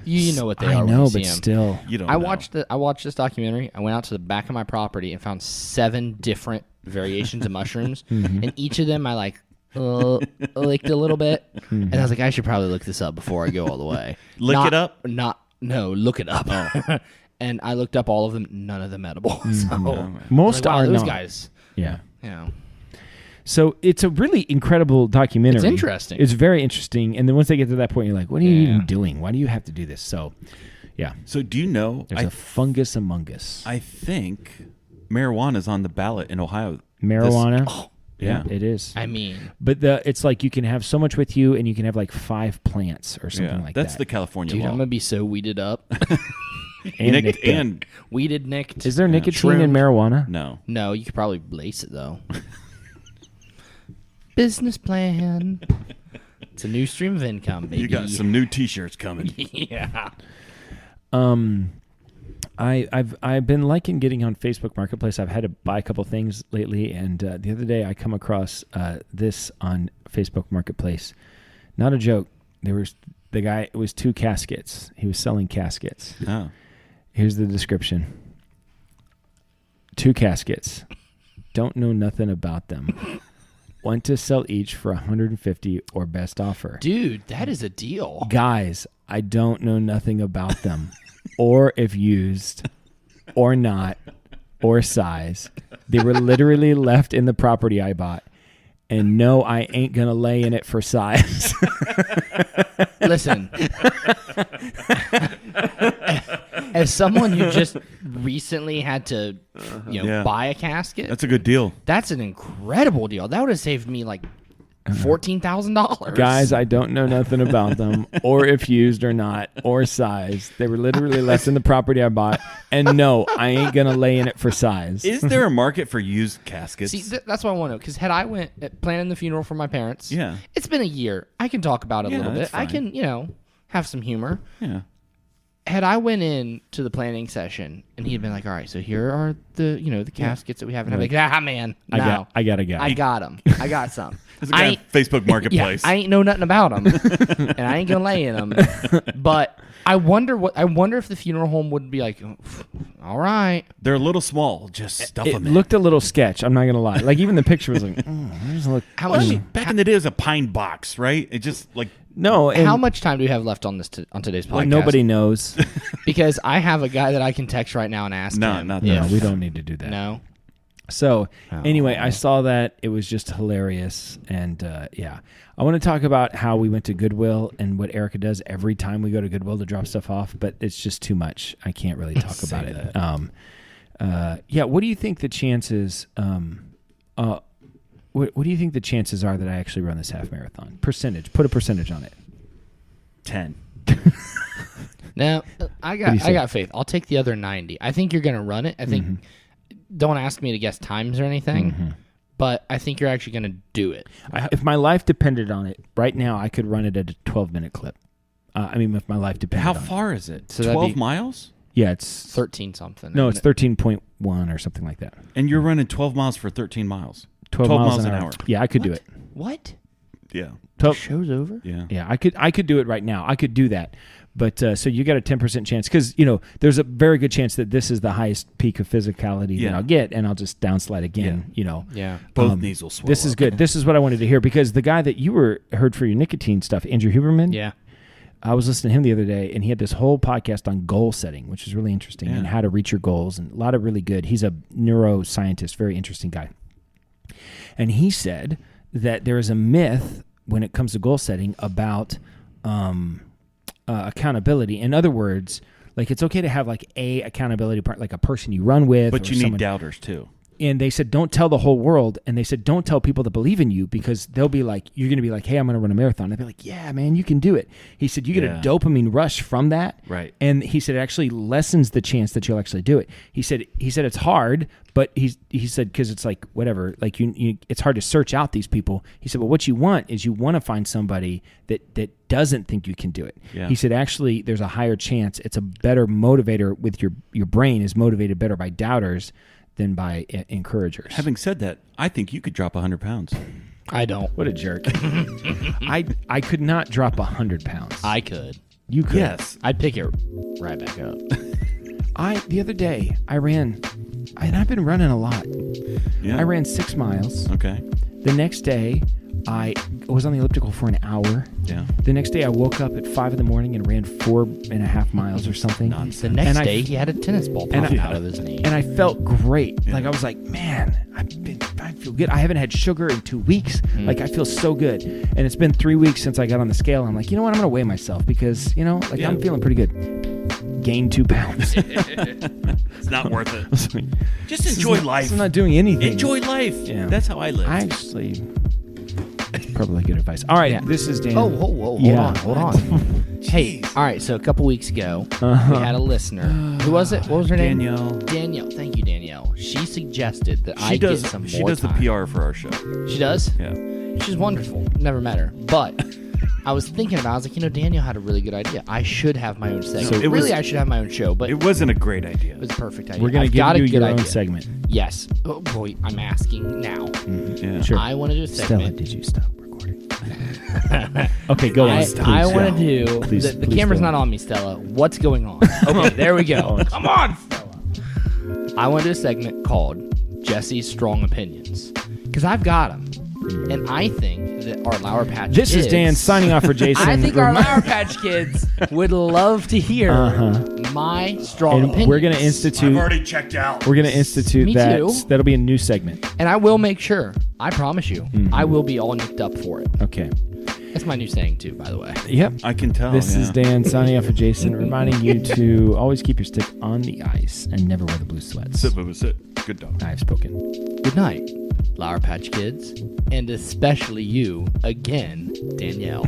Speaker 6: You know what they
Speaker 4: I
Speaker 6: are.
Speaker 4: know,
Speaker 6: when you
Speaker 4: but
Speaker 6: see 'em.
Speaker 4: still.
Speaker 5: you don't.
Speaker 6: I
Speaker 5: know.
Speaker 6: watched this documentary. I went out to the back of my property and found 7 different variations of mushrooms, and each of them I licked a little bit, and I was like, I should probably look this up before I go all the way.
Speaker 5: Lick it up?
Speaker 6: Look it up. And I looked up all of them. None of them edible. So
Speaker 4: Most
Speaker 6: wow,
Speaker 4: are
Speaker 6: those
Speaker 4: not.
Speaker 6: guys.
Speaker 4: Yeah.
Speaker 6: You
Speaker 4: So it's a really incredible documentary.
Speaker 6: It's interesting.
Speaker 4: It's very interesting. And then once they get to that point, you're like, what are you
Speaker 6: Yeah.
Speaker 4: even doing? Why do you have to do this? So, yeah,
Speaker 5: So do you know?
Speaker 4: there's a fungus among us.
Speaker 5: I think marijuana's on the ballot in Ohio.
Speaker 4: Marijuana.
Speaker 5: Yeah.
Speaker 4: It is.
Speaker 6: I mean,
Speaker 4: But it's like you can have so much with you, and you can have like 5 plants or something like
Speaker 5: That's
Speaker 4: that.
Speaker 5: the California
Speaker 6: dude,
Speaker 5: law.
Speaker 6: I'm gonna be so weeded up.
Speaker 4: And
Speaker 5: Nicked
Speaker 4: nicked up.
Speaker 5: and
Speaker 6: Weeded, nicked.
Speaker 4: Is there nicotine in
Speaker 6: Shroomed.
Speaker 4: marijuana?
Speaker 5: no.
Speaker 6: No, you could probably lace it though. Business plan. It's a new stream of income, baby.
Speaker 5: You got some new T-shirts coming.
Speaker 6: Yeah.
Speaker 4: I've been liking getting on Facebook Marketplace. I've had to buy a couple things lately, and the other day I come across this on Facebook Marketplace. Not a joke. It was 2 caskets. He was selling caskets.
Speaker 5: Oh.
Speaker 4: Here's the description. 2 caskets. Don't know nothing about them. Want to sell each for $150 or best offer.
Speaker 6: Dude, that is a deal.
Speaker 4: Guys, I don't know nothing about them, or if used, or not, or size. They were literally left in the property I bought. And no, I ain't going to lay in it for size.
Speaker 6: Listen. As someone who just recently had to
Speaker 5: Yeah.
Speaker 6: buy a casket,
Speaker 5: That's a good deal.
Speaker 6: that's an incredible deal. That would have saved me like $14,000.
Speaker 4: Guys, I don't know nothing about them, or if used or not, or size. They were literally left in the property I bought. And no, I ain't going to lay in it for size.
Speaker 5: Is there a market for used caskets?
Speaker 6: See, that's what I want to know. Because had I went planning the funeral for my parents,
Speaker 5: Yeah.
Speaker 6: it's been a year. I can talk about it a little bit.
Speaker 5: that's
Speaker 6: I
Speaker 5: fine.
Speaker 6: can, have some humor.
Speaker 5: Yeah.
Speaker 6: Had I went in to the planning session and he had been like, all right, so here are the caskets that we have. And I'm like, man, no.
Speaker 4: I got a guy.
Speaker 6: I got them. I got some.
Speaker 5: There's a guy on Facebook Marketplace.
Speaker 6: I ain't know nothing about them, and I ain't gonna lay in them. But I wonder if the funeral home would be like, all right.
Speaker 5: They're a little small. Just stuff
Speaker 4: It
Speaker 5: them in.
Speaker 4: looked a little sketch. I'm not going to lie. Like, even the picture was like, it doesn't look.
Speaker 6: How
Speaker 5: Well, I
Speaker 6: much?
Speaker 5: mean, back in the day, it was a pine box, right? It just like
Speaker 4: No. And,
Speaker 6: How much time do we have left on this on today's podcast?
Speaker 4: well, nobody knows.
Speaker 6: Because I have a guy that I can text right now and ask
Speaker 5: No,
Speaker 6: him.
Speaker 5: not
Speaker 4: No,
Speaker 5: that.
Speaker 4: we don't need to do that.
Speaker 6: No.
Speaker 4: So anyway, I saw that. It was just hilarious. And I want to talk about how we went to Goodwill and what Erica does every time we go to Goodwill to drop stuff off, but it's just too much. I can't really talk about it. What do you think the chances what do you think the chances are that I actually run this half marathon? Percentage. Put a percentage on it.
Speaker 5: 10.
Speaker 6: Now I
Speaker 4: do you say?
Speaker 6: got faith. I'll take the other 90. I think you're gonna run it. I think. Don't ask me to guess times or anything, but I think you're actually gonna do it.
Speaker 4: If my life depended on it, right now I could run it at a 12-minute clip. If my life depended
Speaker 5: How
Speaker 4: on it.
Speaker 5: far is it?
Speaker 6: So that'd
Speaker 5: 12
Speaker 6: be-
Speaker 5: miles?
Speaker 4: Yeah, it's
Speaker 6: 13 something.
Speaker 4: no, it's
Speaker 6: isn't it?
Speaker 4: 13.1 or something like that.
Speaker 5: And you're running 12 miles for 13 miles.
Speaker 4: 12 miles an hour. Yeah, I could do it.
Speaker 6: What?
Speaker 5: Yeah.
Speaker 4: 12,
Speaker 6: Show's over.
Speaker 5: Yeah.
Speaker 4: yeah, I could do it right now. I could do that. But so you got a 10% chance because there's a very good chance that this is the highest peak of physicality
Speaker 5: Yeah.
Speaker 4: that I'll get, and I'll just downslide again.
Speaker 6: Yeah.
Speaker 5: Both knees will swell.
Speaker 4: This is
Speaker 5: up.
Speaker 4: good. This is what I wanted to hear because the guy that you heard for your nicotine stuff, Andrew Huberman.
Speaker 6: Yeah.
Speaker 4: I was listening to him the other day, and he had this whole podcast on goal setting, which is really interesting,
Speaker 5: Yeah.
Speaker 4: and how to reach your goals, and a lot of really good. He's a neuroscientist, very interesting guy. And he said that there is a myth when it comes to goal setting about accountability. In other words, like it's okay to have like a accountability part, like a person you run with,
Speaker 5: But
Speaker 4: or
Speaker 5: you need
Speaker 4: someone-
Speaker 5: doubters too.
Speaker 4: And they said, don't tell the whole world. And they said, don't tell people that believe in you because they'll be like, you're going to be like, hey, I'm going to run a marathon. They'll be like, yeah, man, you can do it. He said, you get
Speaker 5: Yeah.
Speaker 4: a dopamine rush from that.
Speaker 5: Right.
Speaker 4: And he said, it actually lessens the chance that you'll actually do it. He said it's hard, but he said, because it's like, whatever, like you, it's hard to search out these people. He said, well, what you want is you want to find somebody that doesn't think you can do it.
Speaker 5: Yeah.
Speaker 4: He said, actually, there's a higher chance. It's a better motivator with your brain is motivated better by doubters than by encouragers.
Speaker 5: Having said that, I think you could drop 100 pounds.
Speaker 6: I don't.
Speaker 4: What a jerk. I could not drop 100 pounds.
Speaker 6: I could.
Speaker 4: You could.
Speaker 5: Yes.
Speaker 6: I'd pick it right back up.
Speaker 4: The other day I ran, and I've been running a lot.
Speaker 5: Yeah.
Speaker 4: I ran 6 miles.
Speaker 5: Okay.
Speaker 4: The next day I was on the elliptical for an hour.
Speaker 5: Yeah.
Speaker 4: The next day I woke up at 5 a.m. and ran 4.5 miles or something.
Speaker 6: The next
Speaker 4: And I-
Speaker 6: day, he had a tennis ball
Speaker 4: and
Speaker 6: popping
Speaker 4: I-
Speaker 6: out of his knee.
Speaker 4: And I felt great.
Speaker 5: Yeah.
Speaker 4: Like I was like, man, I feel good. I haven't had sugar in 2 weeks. Like I feel so good. And it's been 3 weeks since I got on the scale. I'm like, you know what? I'm gonna weigh myself because
Speaker 5: Yeah.
Speaker 4: I'm feeling pretty good. Gained 2 pounds.
Speaker 5: It's not worth it. Just enjoy life.
Speaker 4: I'm not doing anything.
Speaker 5: Enjoy life.
Speaker 4: Yeah.
Speaker 5: That's how I live.
Speaker 4: I actually. That's probably good advice. All right,
Speaker 6: Yeah.
Speaker 4: this is Dan.
Speaker 6: Oh, whoa,
Speaker 4: Yeah.
Speaker 6: hold on. Hey, all right, so a couple weeks ago, we had a listener. Who was it? What was her name? Danielle. Thank you, Danielle. She suggested that I get some more
Speaker 5: She does
Speaker 6: time.
Speaker 5: the PR for our show.
Speaker 6: She does?
Speaker 5: Yeah.
Speaker 6: She's wonderful. Never met her. But I was thinking about it. I was like, Danielle had a really good idea. I should have my own segment.
Speaker 5: So it was-
Speaker 6: I should have my own show, but
Speaker 5: It wasn't a great idea.
Speaker 6: it was a perfect idea.
Speaker 4: We're gonna
Speaker 6: I've
Speaker 4: give
Speaker 6: got
Speaker 4: you
Speaker 6: a good
Speaker 4: your
Speaker 6: idea.
Speaker 4: own segment.
Speaker 6: Yes. Oh, boy, I'm asking now.
Speaker 5: Yeah.
Speaker 4: Sure.
Speaker 6: I want to do a
Speaker 4: Stella,
Speaker 6: segment.
Speaker 4: did you stop recording? Okay, go on.
Speaker 6: I want to do.
Speaker 4: Please,
Speaker 6: the
Speaker 4: please
Speaker 6: camera's
Speaker 4: go
Speaker 6: not on me, Stella. What's going on? Okay, there we go. Come on, Stella. I want to do a segment called Jesse's Strong Opinions because I've got them, and I think that our Lauer Patch.
Speaker 4: This is
Speaker 6: Kids-
Speaker 4: Dan signing off for Jason.
Speaker 6: I think our Lauer Patch Kids would love to hear my strong
Speaker 4: and
Speaker 6: opinions.
Speaker 4: we're gonna institute.
Speaker 5: checked out.
Speaker 4: We're gonna institute
Speaker 6: Me
Speaker 4: that.
Speaker 6: too.
Speaker 4: That'll be a new segment.
Speaker 6: and I will make sure. I promise you, I will be all nicked up for it.
Speaker 4: Okay.
Speaker 6: That's my new saying too, by the way.
Speaker 4: Yep.
Speaker 5: I can tell.
Speaker 4: This
Speaker 5: yeah.
Speaker 4: is Dan signing off for Jason, reminding you to always keep your stick on the ice and never wear the blue sweats.
Speaker 5: Sit, Bubba, sit. Good dog.
Speaker 4: I have spoken.
Speaker 6: Good night. Lauer Patch Kids, and especially you, again, Danielle.